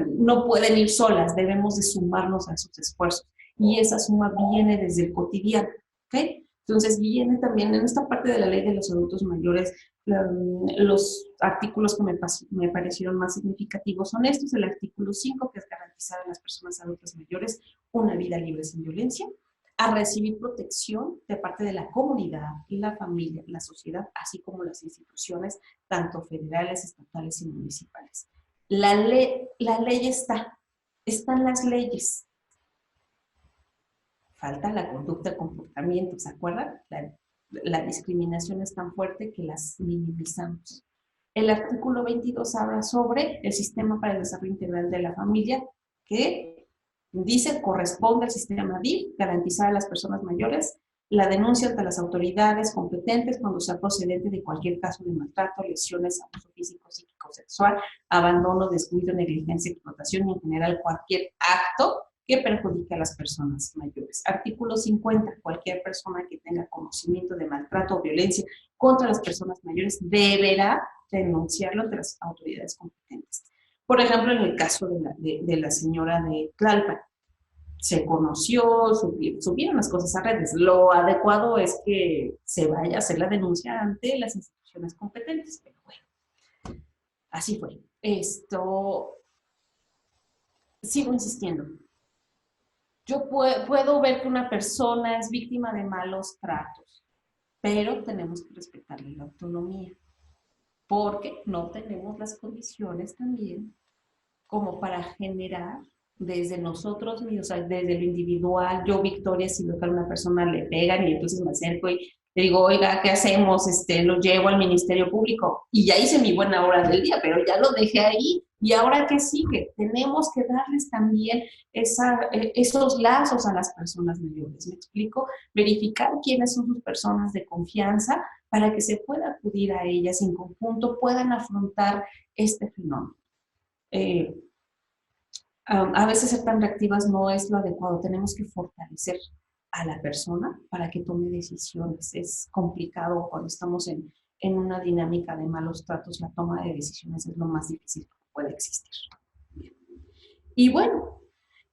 no pueden ir solas, debemos de sumarnos a esos esfuerzos. Y esa suma viene desde el cotidiano, ¿ok? Entonces viene también en esta parte de la ley de los adultos mayores, los artículos que me parecieron más significativos son estos: el artículo 5, que es garantizar a las personas adultas mayores una vida libre sin violencia, a recibir protección de parte de la comunidad, la familia, la sociedad, así como las instituciones, tanto federales, estatales y municipales. La ley están las leyes. Falta la conducta, el comportamiento, ¿se acuerdan? La discriminación es tan fuerte que las minimizamos. El artículo 22 habla sobre el Sistema para el Desarrollo Integral de la Familia, que dice, corresponde al sistema DIF garantizar a las personas mayores la denuncia ante las autoridades competentes cuando sea procedente de cualquier caso de maltrato, lesiones, abuso físico, psíquico, sexual, abandono, descuido, negligencia, explotación y en general cualquier acto que perjudique a las personas mayores. Artículo 50. Cualquier persona que tenga conocimiento de maltrato o violencia contra las personas mayores deberá denunciarlo ante las autoridades competentes. Por ejemplo, en el caso de la señora de Tlalpan, se conoció, subieron las cosas a redes. Lo adecuado es que se vaya a hacer la denuncia ante las instituciones competentes, pero bueno, así fue. Sigo insistiendo. Yo puedo ver que una persona es víctima de malos tratos, pero tenemos que respetarle la autonomía, porque no tenemos las condiciones también como para generar desde nosotros mismos, o sea, desde lo individual. Yo, Victoria, si veo que a una persona le pegan y entonces me acerco y le digo, oiga, ¿qué hacemos? Lo llevo al Ministerio Público y ya hice mi buena hora del día, pero ya lo dejé ahí. ¿Y ahora qué sigue? Tenemos que darles también esos lazos a las personas mayores. ¿Me explico? Verificar quiénes son sus personas de confianza para que se pueda acudir a ellas y en conjunto puedan afrontar este fenómeno. A veces ser tan reactivas no es lo adecuado. Tenemos que fortalecer a la persona para que tome decisiones. Es complicado cuando estamos en una dinámica de malos tratos. La toma de decisiones es lo más difícil que puede existir. Y bueno,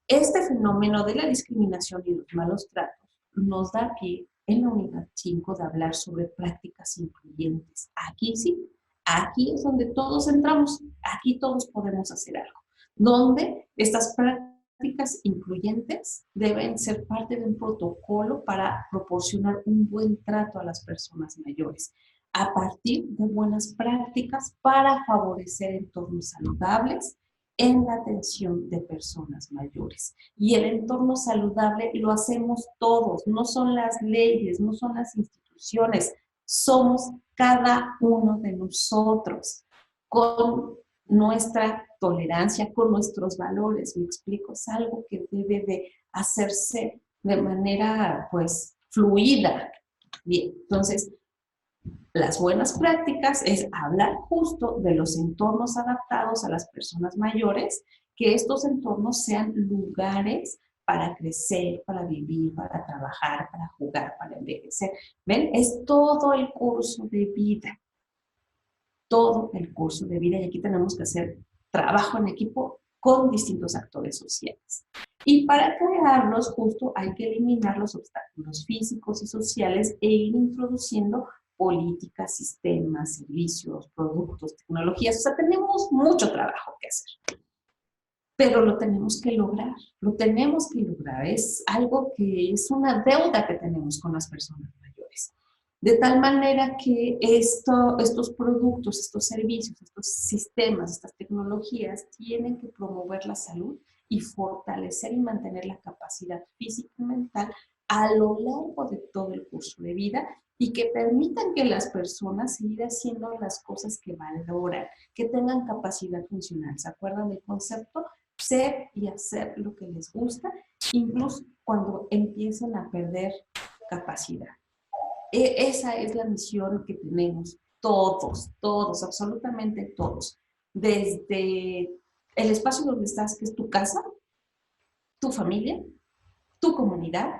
este fenómeno de la discriminación y los malos tratos nos da pie en la unidad 5 de hablar sobre prácticas incluyentes. Aquí sí, aquí es donde todos entramos. Aquí todos podemos hacer algo, donde estas prácticas incluyentes deben ser parte de un protocolo para proporcionar un buen trato a las personas mayores, a partir de buenas prácticas para favorecer entornos saludables en la atención de personas mayores. Y el entorno saludable lo hacemos todos, no son las leyes, no son las instituciones, somos cada uno de nosotros, con nuestra tolerancia, con nuestros valores. Me explico, es algo que debe de hacerse de manera pues fluida. Bien, entonces las buenas prácticas es hablar justo de los entornos adaptados a las personas mayores, que estos entornos sean lugares para crecer, para vivir, para trabajar, para jugar, para envejecer. ¿Ven? Es todo el curso de vida. Todo el curso de vida, y aquí tenemos que hacer trabajo en equipo con distintos actores sociales. Y para crearlos justo hay que eliminar los obstáculos físicos y sociales e ir introduciendo políticas, sistemas, servicios, productos, tecnologías. O sea, tenemos mucho trabajo que hacer. Pero lo tenemos que lograr, lo tenemos que lograr. Es algo que es una deuda que tenemos con las personas mayores. De tal manera que estos productos, estos servicios, estos sistemas, estas tecnologías tienen que promover la salud y fortalecer y mantener la capacidad física y mental a lo largo de todo el curso de vida y que permitan que las personas sigan haciendo las cosas que valoran, que tengan capacidad funcional. ¿Se acuerdan del concepto? Ser y hacer lo que les gusta, incluso cuando empiecen a perder capacidad. Esa es la misión que tenemos todos, absolutamente todos. Desde el espacio donde estás, que es tu casa, tu familia, tu comunidad,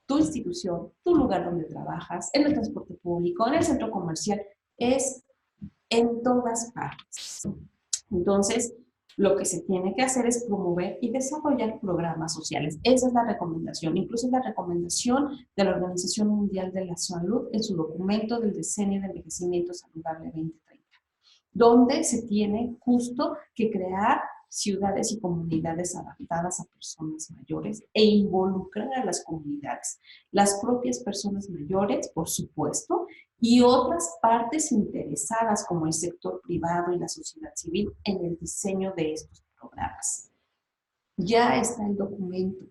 tu institución, tu lugar donde trabajas, en el transporte público, en el centro comercial, es en todas partes. Entonces, lo que se tiene que hacer es promover y desarrollar programas sociales. Esa es la recomendación. Incluso es la recomendación de la Organización Mundial de la Salud en su documento del Decenio de Envejecimiento Saludable 2030, donde se tiene justo que crear ciudades y comunidades adaptadas a personas mayores e involucrar a las comunidades, las propias personas mayores, por supuesto, y otras partes interesadas como el sector privado y la sociedad civil en el diseño de estos programas. Ya está el documento.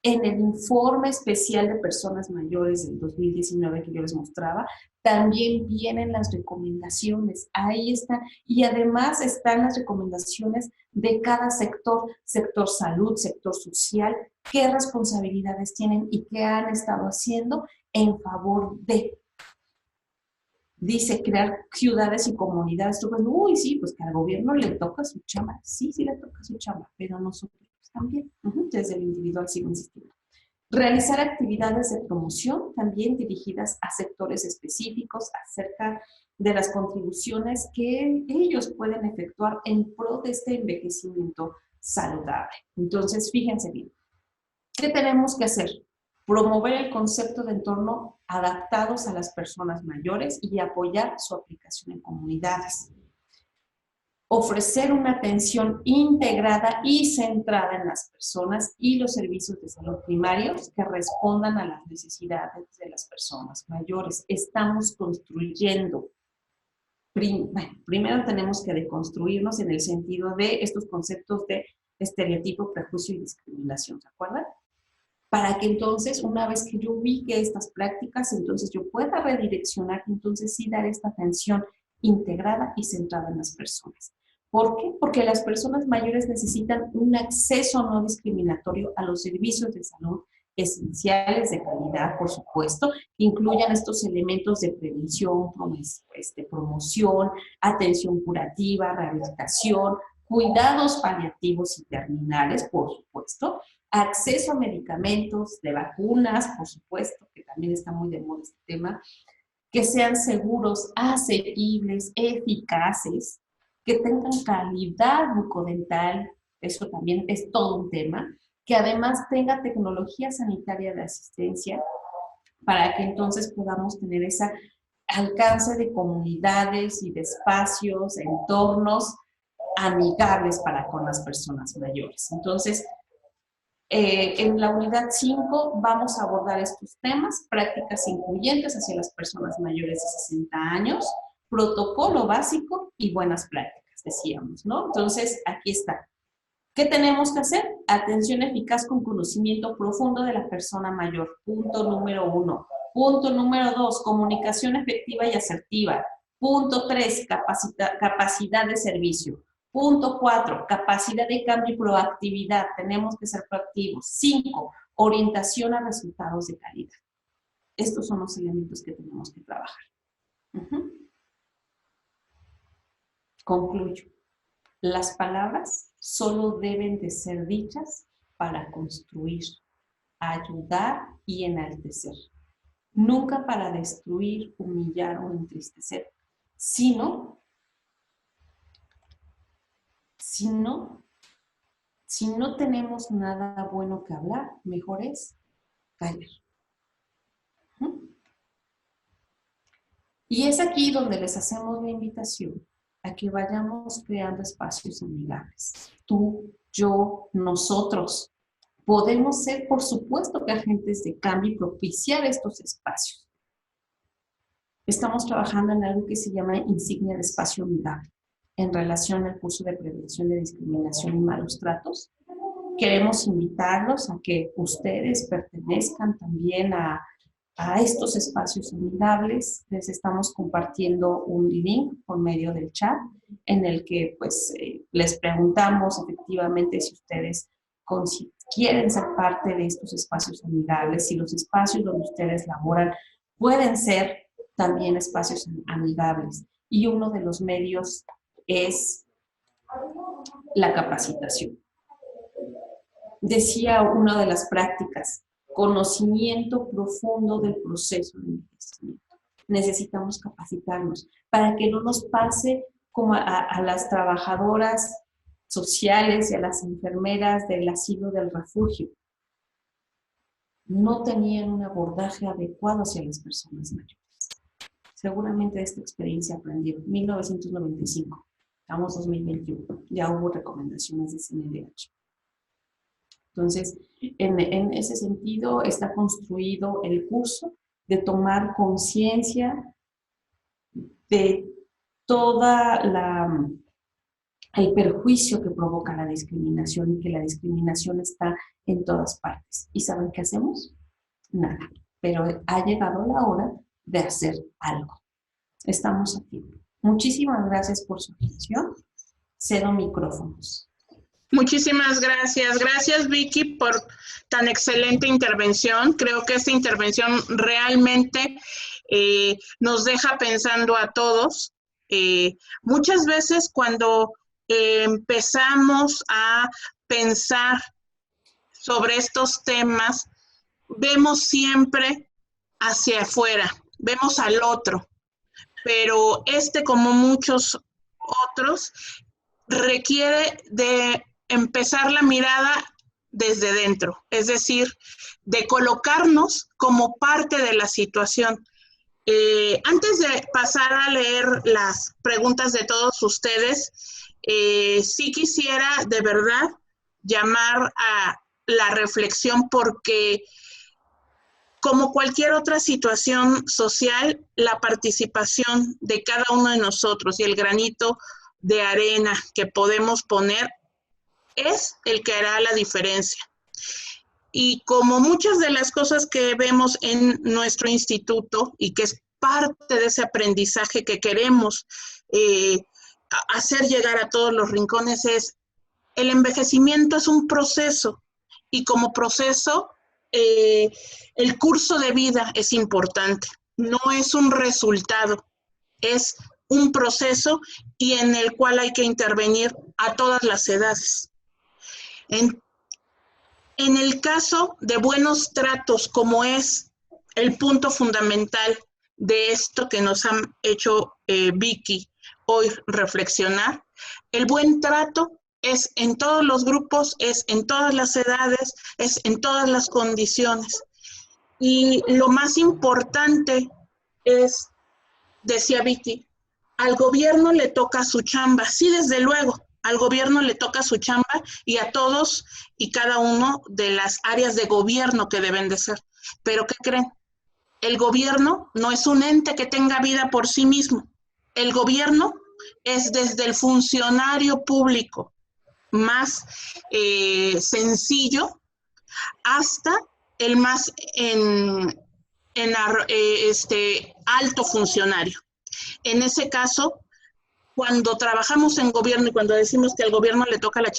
En el informe especial de personas mayores del 2019 que yo les mostraba, también vienen las recomendaciones, ahí están, y además están las recomendaciones de cada sector, sector salud, sector social, qué responsabilidades tienen y qué han estado haciendo en favor de. Dice crear ciudades y comunidades. Tú ves, uy, sí, pues que al gobierno le toca su chamba. Sí, sí le toca su chamba, pero nosotros también, desde el individual sigo insistiendo. Realizar actividades de promoción también dirigidas a sectores específicos acerca de las contribuciones que ellos pueden efectuar en pro de este envejecimiento saludable. Entonces, fíjense bien, ¿qué tenemos que hacer? Promover el concepto de entorno adaptados a las personas mayores y apoyar su aplicación en comunidades. Ofrecer una atención integrada y centrada en las personas y los servicios de salud primarios que respondan a las necesidades de las personas mayores. Estamos construyendo. Primero tenemos que deconstruirnos en el sentido de estos conceptos de estereotipo, prejuicio y discriminación, ¿se acuerdan? Para que entonces, una vez que yo ubique estas prácticas, entonces yo pueda redireccionar, entonces sí dar esta atención integrada y centrada en las personas. ¿Por qué? Porque las personas mayores necesitan un acceso no discriminatorio a los servicios de salud esenciales de calidad, por supuesto, que incluyan estos elementos de prevención, promoción, atención curativa, rehabilitación, cuidados paliativos y terminales, por supuesto, acceso a medicamentos, de vacunas, por supuesto, que también está muy de moda este tema, que sean seguros, asequibles, eficaces, que tengan calidad bucodental, eso también es todo un tema, que además tenga tecnología sanitaria de asistencia para que entonces podamos tener ese alcance de comunidades y de espacios, entornos amigables para con las personas mayores. Entonces, en la unidad 5 vamos a abordar estos temas, prácticas incluyentes hacia las personas mayores de 60 años, protocolo básico y buenas prácticas, decíamos, ¿no? Entonces, aquí está. ¿Qué tenemos que hacer? Atención eficaz con conocimiento profundo de la persona mayor. Punto número 1. Punto número 2, comunicación efectiva y asertiva. Punto 3, capacidad de servicio. Punto 4, capacidad de cambio y proactividad. Tenemos que ser proactivos. 5, orientación a resultados de calidad. Estos son los elementos que tenemos que trabajar. Concluyo. Las palabras solo deben de ser dichas para construir, ayudar y enaltecer. Nunca para destruir, humillar o entristecer, sino si no tenemos nada bueno que hablar, mejor es callar. Y es aquí donde les hacemos la invitación a que vayamos creando espacios amigables. Tú, yo, nosotros. Podemos ser, por supuesto, que agentes de cambio y propiciar estos espacios. Estamos trabajando en algo que se llama insignia de espacio amigable en relación al curso de prevención de discriminación y malos tratos. Queremos invitarlos a que ustedes pertenezcan también a a estos espacios amigables. Les estamos compartiendo un link por medio del chat en el que pues les preguntamos efectivamente si ustedes quieren ser parte de estos espacios amigables, si los espacios donde ustedes laboran pueden ser también espacios amigables. Y uno de los medios es la capacitación. Decía una de las prácticas, conocimiento profundo del proceso de envejecimiento. Necesitamos capacitarnos para que no nos pase como a las trabajadoras sociales y a las enfermeras del asilo del refugio. No tenían un abordaje adecuado hacia las personas mayores. Seguramente de esta experiencia aprendieron. 1995, estamos 2021, ya hubo recomendaciones de CNDH. Entonces, en ese sentido está construido el curso de tomar conciencia de toda el perjuicio que provoca la discriminación y que la discriminación está en todas partes. ¿Y saben qué hacemos? Nada. Pero ha llegado la hora de hacer algo. Estamos a tiempo. Muchísimas gracias por su atención. Cedo micrófonos. Muchísimas gracias. Gracias, Vicky, por tan excelente intervención. Creo que esta intervención realmente nos deja pensando a todos. Muchas veces cuando empezamos a pensar sobre estos temas, vemos siempre hacia afuera, vemos al otro, pero como muchos otros, requiere de empezar la mirada desde dentro, es decir, de colocarnos como parte de la situación. Antes de pasar a leer las preguntas de todos ustedes, sí quisiera de verdad llamar a la reflexión porque como cualquier otra situación social, la participación de cada uno de nosotros y el granito de arena que podemos poner es el que hará la diferencia. Y como muchas de las cosas que vemos en nuestro instituto y que es parte de ese aprendizaje que queremos hacer llegar a todos los rincones es el envejecimiento es un proceso y como proceso el curso de vida es importante, no es un resultado, es un proceso y en el cual hay que intervenir a todas las edades. En el caso de buenos tratos, como es el punto fundamental de esto que nos han hecho Vicky hoy reflexionar, el buen trato es en todos los grupos, es en todas las edades, es en todas las condiciones. Y lo más importante es, decía Vicky, al gobierno le toca su chamba, sí, desde luego, al gobierno le toca su chamba y a todos y cada uno de las áreas de gobierno que deben de ser. Pero ¿qué creen? El gobierno no es un ente que tenga vida por sí mismo. El gobierno es desde el funcionario público más sencillo hasta el más alto funcionario. En ese caso, cuando trabajamos en gobierno y cuando decimos que al gobierno le toca la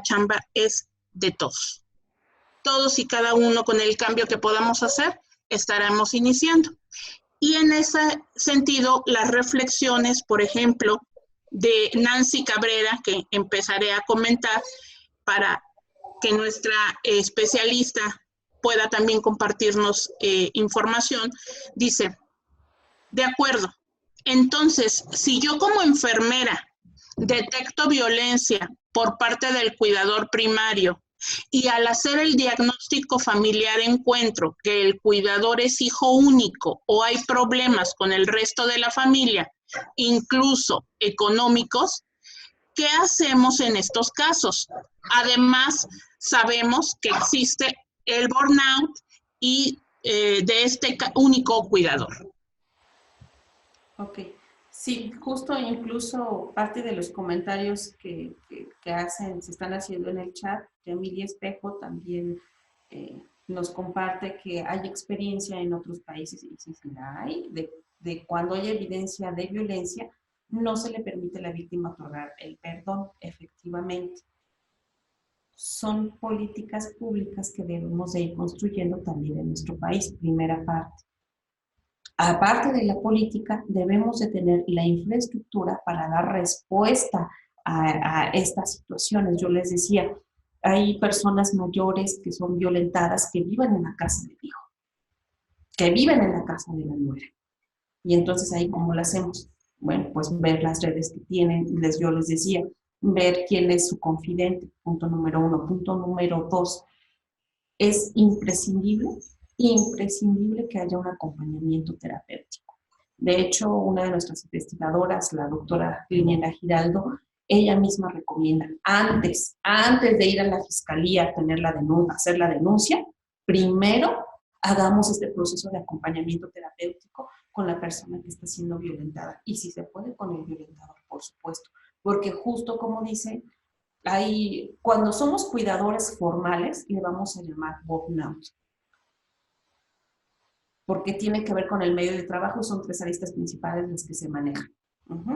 chamba es de todos. Todos y cada uno con el cambio que podamos hacer, estaremos iniciando. Y en ese sentido, las reflexiones, por ejemplo, de Nancy Cabrera, que empezaré a comentar para que nuestra especialista pueda también compartirnos información, dice, de acuerdo, entonces, si yo como enfermera detecto violencia por parte del cuidador primario y al hacer el diagnóstico familiar encuentro que el cuidador es hijo único o hay problemas con el resto de la familia, incluso económicos, ¿qué hacemos en estos casos? Además, sabemos que existe el burnout y de este único cuidador. Ok, sí, justo incluso parte de los comentarios que se están haciendo en el chat, de Emilia Espejo también nos comparte que hay experiencia en otros países, y sí, sí la hay, de cuando hay evidencia de violencia, no se le permite a la víctima otorgar el perdón, efectivamente. Son políticas públicas que debemos de ir construyendo también en nuestro país, primera parte. Aparte de la política, debemos de tener la infraestructura para dar respuesta a estas situaciones. Yo les decía, hay personas mayores que son violentadas que viven en la casa del hijo, que viven en la casa de la nuera. Y entonces ahí, ¿cómo lo hacemos? Bueno, pues ver las redes que tienen, yo les decía, ver quién es su confidente, punto número 1. Punto número 2, es imprescindible que haya un acompañamiento terapéutico. De hecho, una de nuestras investigadoras, la doctora Liliana Giraldo, ella misma recomienda, antes de ir a la fiscalía a tener la denuncia, hacer la denuncia, primero hagamos este proceso de acompañamiento terapéutico con la persona que está siendo violentada. Y si se puede, con el violentador, por supuesto. Porque justo como dice, cuando somos cuidadores formales, le vamos a llamar burnout, porque tiene que ver con el medio de trabajo, son 3 aristas principales las que se manejan.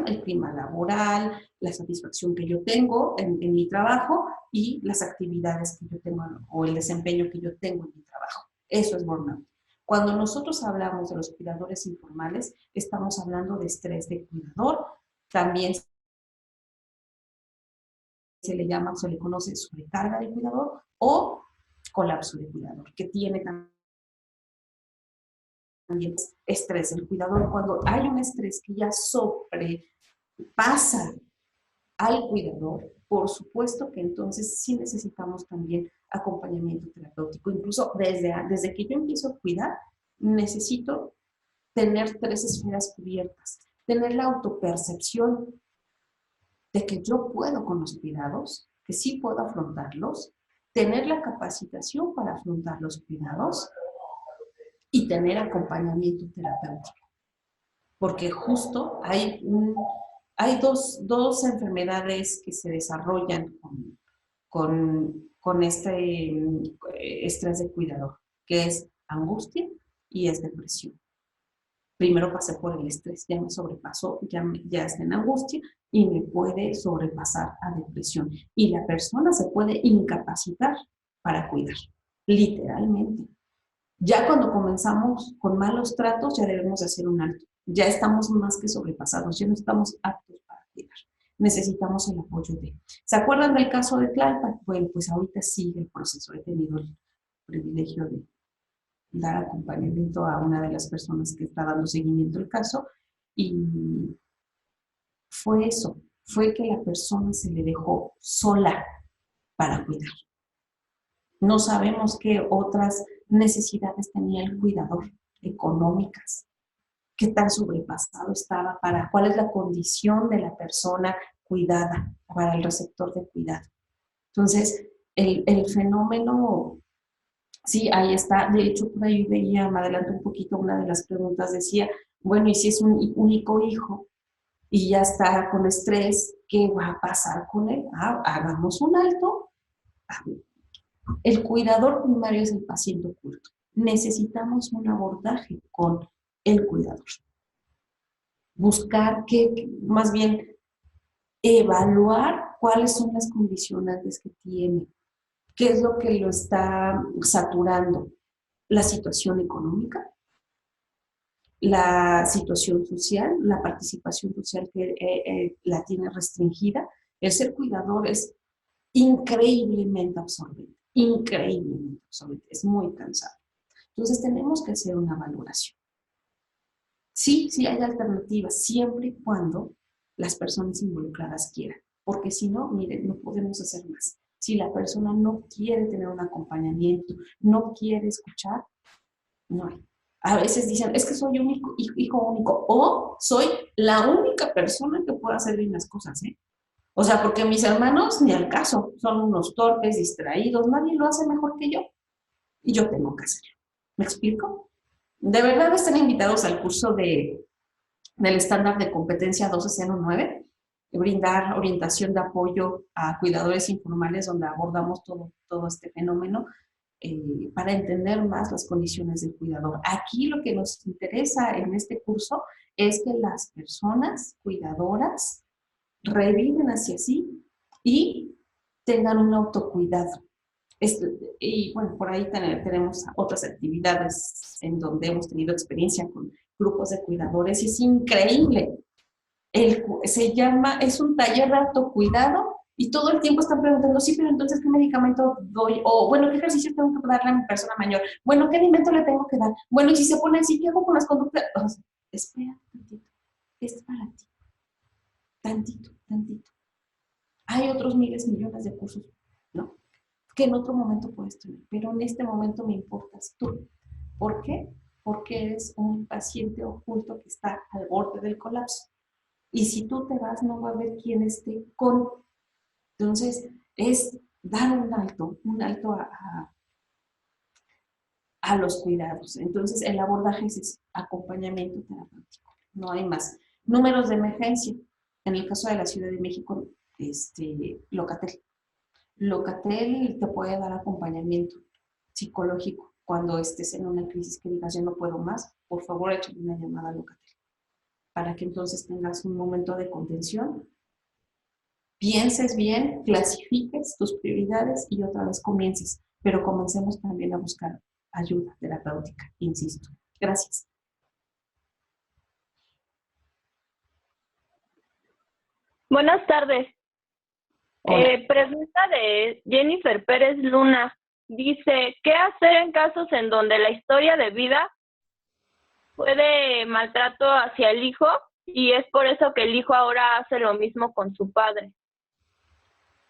El clima laboral, la satisfacción que yo tengo en mi trabajo y las actividades que yo tengo o el desempeño que yo tengo en mi trabajo. Eso es burnout. Cuando nosotros hablamos de los cuidadores informales, estamos hablando de estrés de cuidador, también se le conoce sobrecarga de cuidador o colapso de cuidador, que tiene también estrés del cuidador. Cuando hay un estrés que ya sobrepasa al cuidador, por supuesto que entonces sí necesitamos también acompañamiento terapéutico. Incluso desde que yo empiezo a cuidar, necesito tener 3 esferas cubiertas, tener la autopercepción de que yo puedo con los cuidados, que sí puedo afrontarlos, tener la capacitación para afrontar los cuidados y tener acompañamiento terapéutico. Porque justo hay dos enfermedades que se desarrollan con este estrés de cuidador, que es angustia y es depresión. Primero pasé por el estrés, ya me sobrepasó, ya está en angustia y me puede sobrepasar a depresión. Y la persona se puede incapacitar para cuidar, literalmente. Ya cuando comenzamos con malos tratos, ya debemos de hacer un alto. Ya estamos más que sobrepasados, ya no estamos aptos para cuidar. Necesitamos el apoyo de. ¿Se acuerdan del caso de Tlalpan? Bueno, pues ahorita sigue el proceso. He tenido el privilegio de dar acompañamiento a una de las personas que está dando seguimiento al caso y fue eso, fue que la persona se le dejó sola para cuidar. No sabemos qué otras necesidades tenía el cuidador, económicas, qué tan sobrepasado estaba, cuál es la condición de la persona cuidada, para el receptor de cuidado. Entonces, el fenómeno, sí, ahí está. De hecho, por ahí veía, me adelanto un poquito, una de las preguntas decía, bueno, ¿y si es un único hijo y ya está con estrés, qué va a pasar con él? Hagamos un alto. El cuidador primario es el paciente oculto. Necesitamos un abordaje con el cuidador. Buscar más bien, evaluar cuáles son las condicionantes que tiene, qué es lo que lo está saturando, la situación económica, la situación social, la participación social que la tiene restringida. El ser cuidador es increíblemente absorbente, es muy cansado. Entonces tenemos que hacer una valoración. Sí hay alternativas, siempre y cuando las personas involucradas quieran, porque si no, miren, no podemos hacer más. Si la persona no quiere tener un acompañamiento, no quiere escuchar, no hay. A veces dicen, es que soy un hijo único, o soy la única persona que puede hacer bien las cosas, ¿eh? O sea, porque mis hermanos ni al caso, son unos torpes, distraídos, nadie lo hace mejor que yo, y yo tengo que hacerlo. ¿Me explico? De verdad están invitados al curso del estándar de competencia 1209, brindar orientación de apoyo a cuidadores informales, donde abordamos todo este fenómeno. para entender más las condiciones del cuidador. Aquí lo que nos interesa en este curso es que las personas cuidadoras reviven hacia sí y tengan un autocuidado. Y bueno, por ahí tenemos otras actividades en donde hemos tenido experiencia con grupos de cuidadores y es increíble. Es un taller de autocuidado y todo el tiempo están preguntando, sí, pero entonces, ¿qué medicamento doy? O, bueno, ¿qué ejercicio tengo que darle a mi persona mayor? Bueno, ¿qué alimento le tengo que dar? Bueno, y si se pone así, ¿qué hago con las conductas? O sea, espera tantito, es para ti. Tantito, tantito. Hay otros miles, millones de cursos, ¿no? Que en otro momento puedes tener, pero en este momento me importas tú. ¿Por qué? Porque eres un paciente oculto que está al borde del colapso. Y si tú te vas, no va a haber quien esté con. Entonces, es dar un alto a los cuidados. Entonces, el abordaje es acompañamiento terapéutico, no hay más. Números de emergencia. En el caso de la Ciudad de México, Locatel. Locatel te puede dar acompañamiento psicológico cuando estés en una crisis que digas, yo no puedo más, por favor, échale una llamada a Locatel para que entonces tengas un momento de contención, pienses bien, clasifiques tus prioridades y otra vez comiences, pero comencemos también a buscar ayuda terapéutica, insisto. Gracias. Buenas tardes. Pregunta de Jennifer Pérez Luna. Dice, ¿qué hacer en casos en donde la historia de vida puede maltrato hacia el hijo y es por eso que el hijo ahora hace lo mismo con su padre?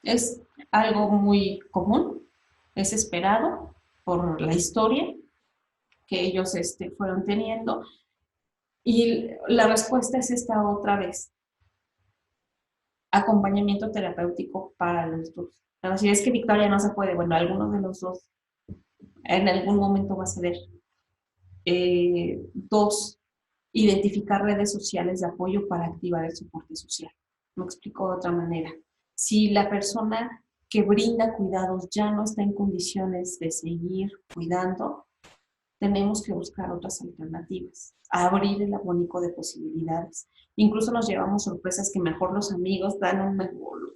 Es algo muy común, es esperado por la historia que ellos fueron teniendo y la respuesta es esta otra vez. Acompañamiento terapéutico para los dos. Pero si es que Victoria no se puede, bueno, alguno de los dos en algún momento va a ceder. Dos, identificar redes sociales de apoyo para activar el soporte social. Me explico de otra manera. Si la persona que brinda cuidados ya no está en condiciones de seguir cuidando, tenemos que buscar otras alternativas, abrir el abanico de posibilidades. Incluso nos llevamos sorpresas que mejor los amigos dan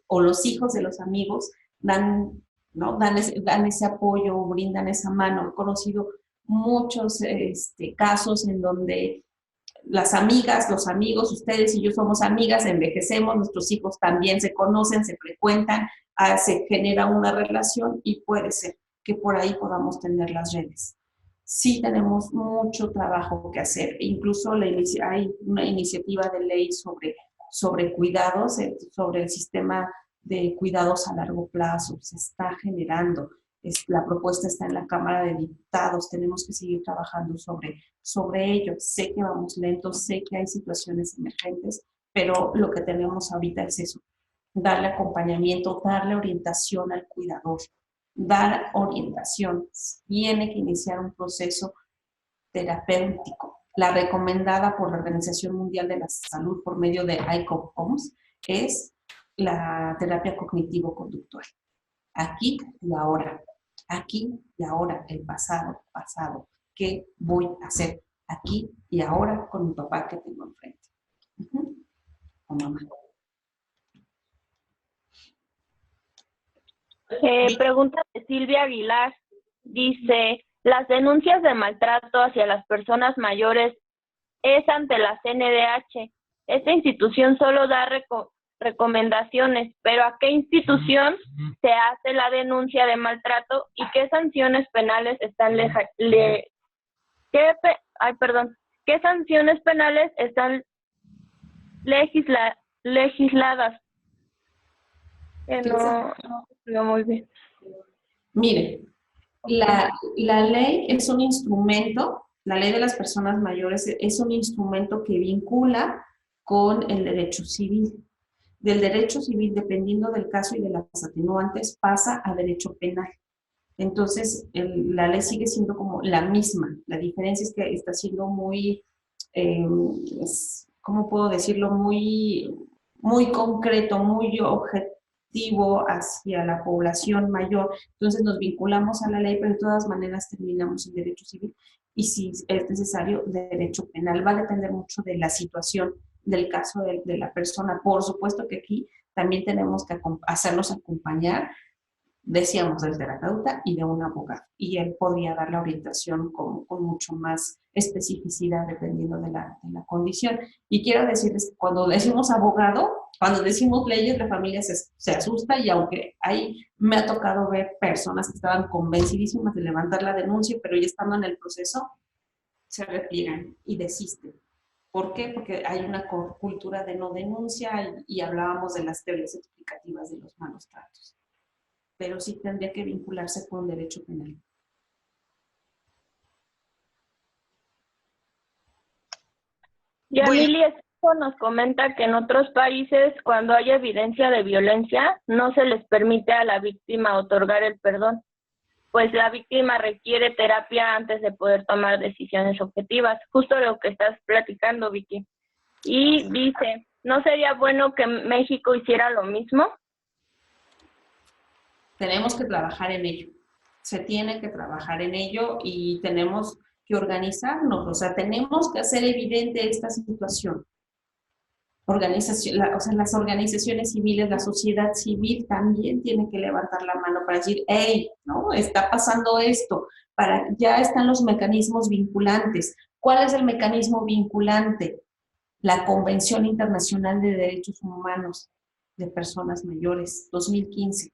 o los hijos de los amigos dan, ¿no? dan ese apoyo, brindan esa mano. He conocido muchos casos en donde las amigas, los amigos, ustedes y yo somos amigas, envejecemos, nuestros hijos también se conocen, se frecuentan, se genera una relación y puede ser que por ahí podamos tener las redes. Sí tenemos mucho trabajo que hacer, incluso hay una iniciativa de ley sobre cuidados, sobre el sistema de cuidados a largo plazo, se está generando. La propuesta está en la Cámara de Diputados, tenemos que seguir trabajando sobre ello. Sé que vamos lentos, sé que hay situaciones emergentes, pero lo que tenemos ahorita es eso, darle acompañamiento, darle orientación al cuidador, dar orientación. Tiene que iniciar un proceso terapéutico. La recomendada por la Organización Mundial de la Salud por medio de ICOMS es la terapia cognitivo-conductual. Aquí y ahora. Aquí y ahora, el pasado. ¿Qué voy a hacer aquí y ahora con mi papá que tengo enfrente? O mamá. Pregunta de Silvia Aguilar. Dice, ¿las denuncias de maltrato hacia las personas mayores es ante la CNDH? Esta institución solo da recomendaciones, pero ¿a qué institución se hace la denuncia de maltrato y qué sanciones penales están qué sanciones penales están legisladas? No muy bien. Mire, la ley es un instrumento, la ley de las personas mayores es un instrumento que vincula con el derecho civil. Del derecho civil, dependiendo del caso y de las atenuantes, pasa a derecho penal. Entonces, la ley sigue siendo como la misma. La diferencia es que está siendo muy, ¿cómo puedo decirlo? Muy concreto, muy restrictivo hacia la población mayor. Entonces nos vinculamos a la ley, pero de todas maneras terminamos en derecho civil y si es necesario, derecho penal. Va a depender mucho de la situación del caso de la persona. Por supuesto que aquí también tenemos que hacernos acompañar, decíamos, del terapeuta y de un abogado. Y él podría dar la orientación con mucho más especificidad dependiendo de la condición. Y quiero decirles que cuando decimos abogado, cuando decimos leyes, la familia se asusta y aunque ahí me ha tocado ver personas que estaban convencidísimas de levantar la denuncia, pero ya estando en el proceso, se repliegan y desisten. ¿Por qué? Porque hay una cultura de no denuncia y hablábamos de las teorías explicativas de los malos tratos. Pero sí tendría que vincularse con derecho penal. Yamili nos comenta que en otros países, cuando hay evidencia de violencia, no se les permite a la víctima otorgar el perdón, pues la víctima requiere terapia antes de poder tomar decisiones objetivas. Justo lo que estás platicando, Vicky. Y dice, ¿no sería bueno que México hiciera lo mismo? Tenemos que trabajar en ello. Se tiene que trabajar en ello y tenemos que organizarnos. O sea, tenemos que hacer evidente esta situación. Las organizaciones civiles, la sociedad civil también tiene que levantar la mano para decir, hey, ¿no? Está pasando esto. Ya están los mecanismos vinculantes. ¿Cuál es el mecanismo vinculante? La Convención Internacional de Derechos Humanos de Personas Mayores, 2015.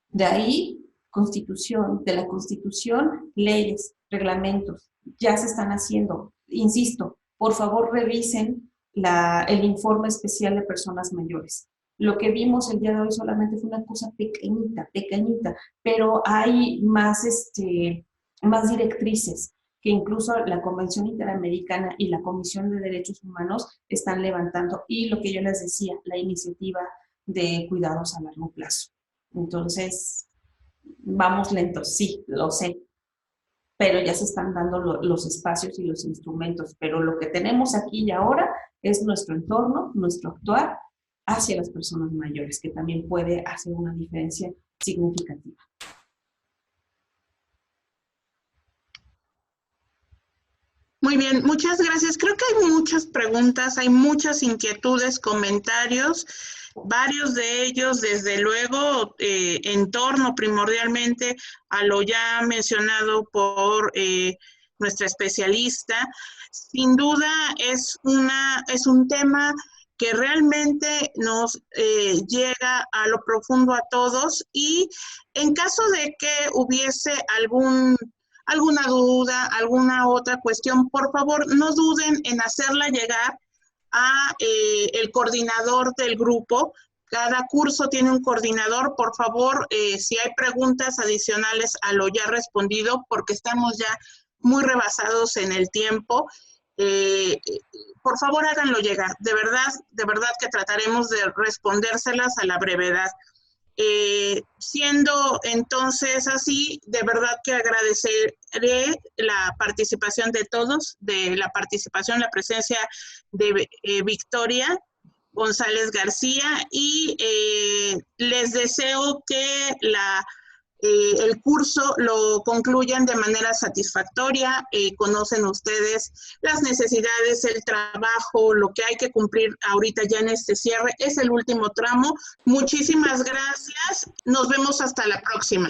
De ahí, de la Constitución, leyes, reglamentos, ya se están haciendo. Insisto, por favor revisen el informe especial de personas mayores. Lo que vimos el día de hoy solamente fue una cosa pequeñita, pero hay más directrices que incluso la Convención Interamericana y la Comisión de Derechos Humanos están levantando. Y lo que yo les decía, la iniciativa de cuidados a largo plazo. Entonces, vamos lentos, sí, lo sé, pero ya se están dando los espacios y los instrumentos, pero lo que tenemos aquí y ahora es nuestro entorno, nuestro actuar hacia las personas mayores, que también puede hacer una diferencia significativa. Muy bien, muchas gracias. Creo que hay muchas preguntas, hay muchas inquietudes, comentarios, varios de ellos, desde luego, en torno primordialmente a lo ya mencionado por nuestra especialista. Sin duda es un tema que realmente nos llega a lo profundo a todos y en caso de que hubiese alguna duda, alguna otra cuestión, por favor, no duden en hacerla llegar a el coordinador del grupo. Cada curso tiene un coordinador. Por favor, si hay preguntas adicionales a lo ya respondido, porque estamos ya muy rebasados en el tiempo, por favor háganlo llegar. De verdad que trataremos de respondérselas a la brevedad. Siendo entonces así, de verdad que agradeceré la participación de todos, la presencia de Victoria González García y les deseo que el curso lo concluyan de manera satisfactoria. Conocen ustedes las necesidades, el trabajo, lo que hay que cumplir ahorita ya en este cierre. Es el último tramo. Muchísimas gracias. Nos vemos hasta la próxima.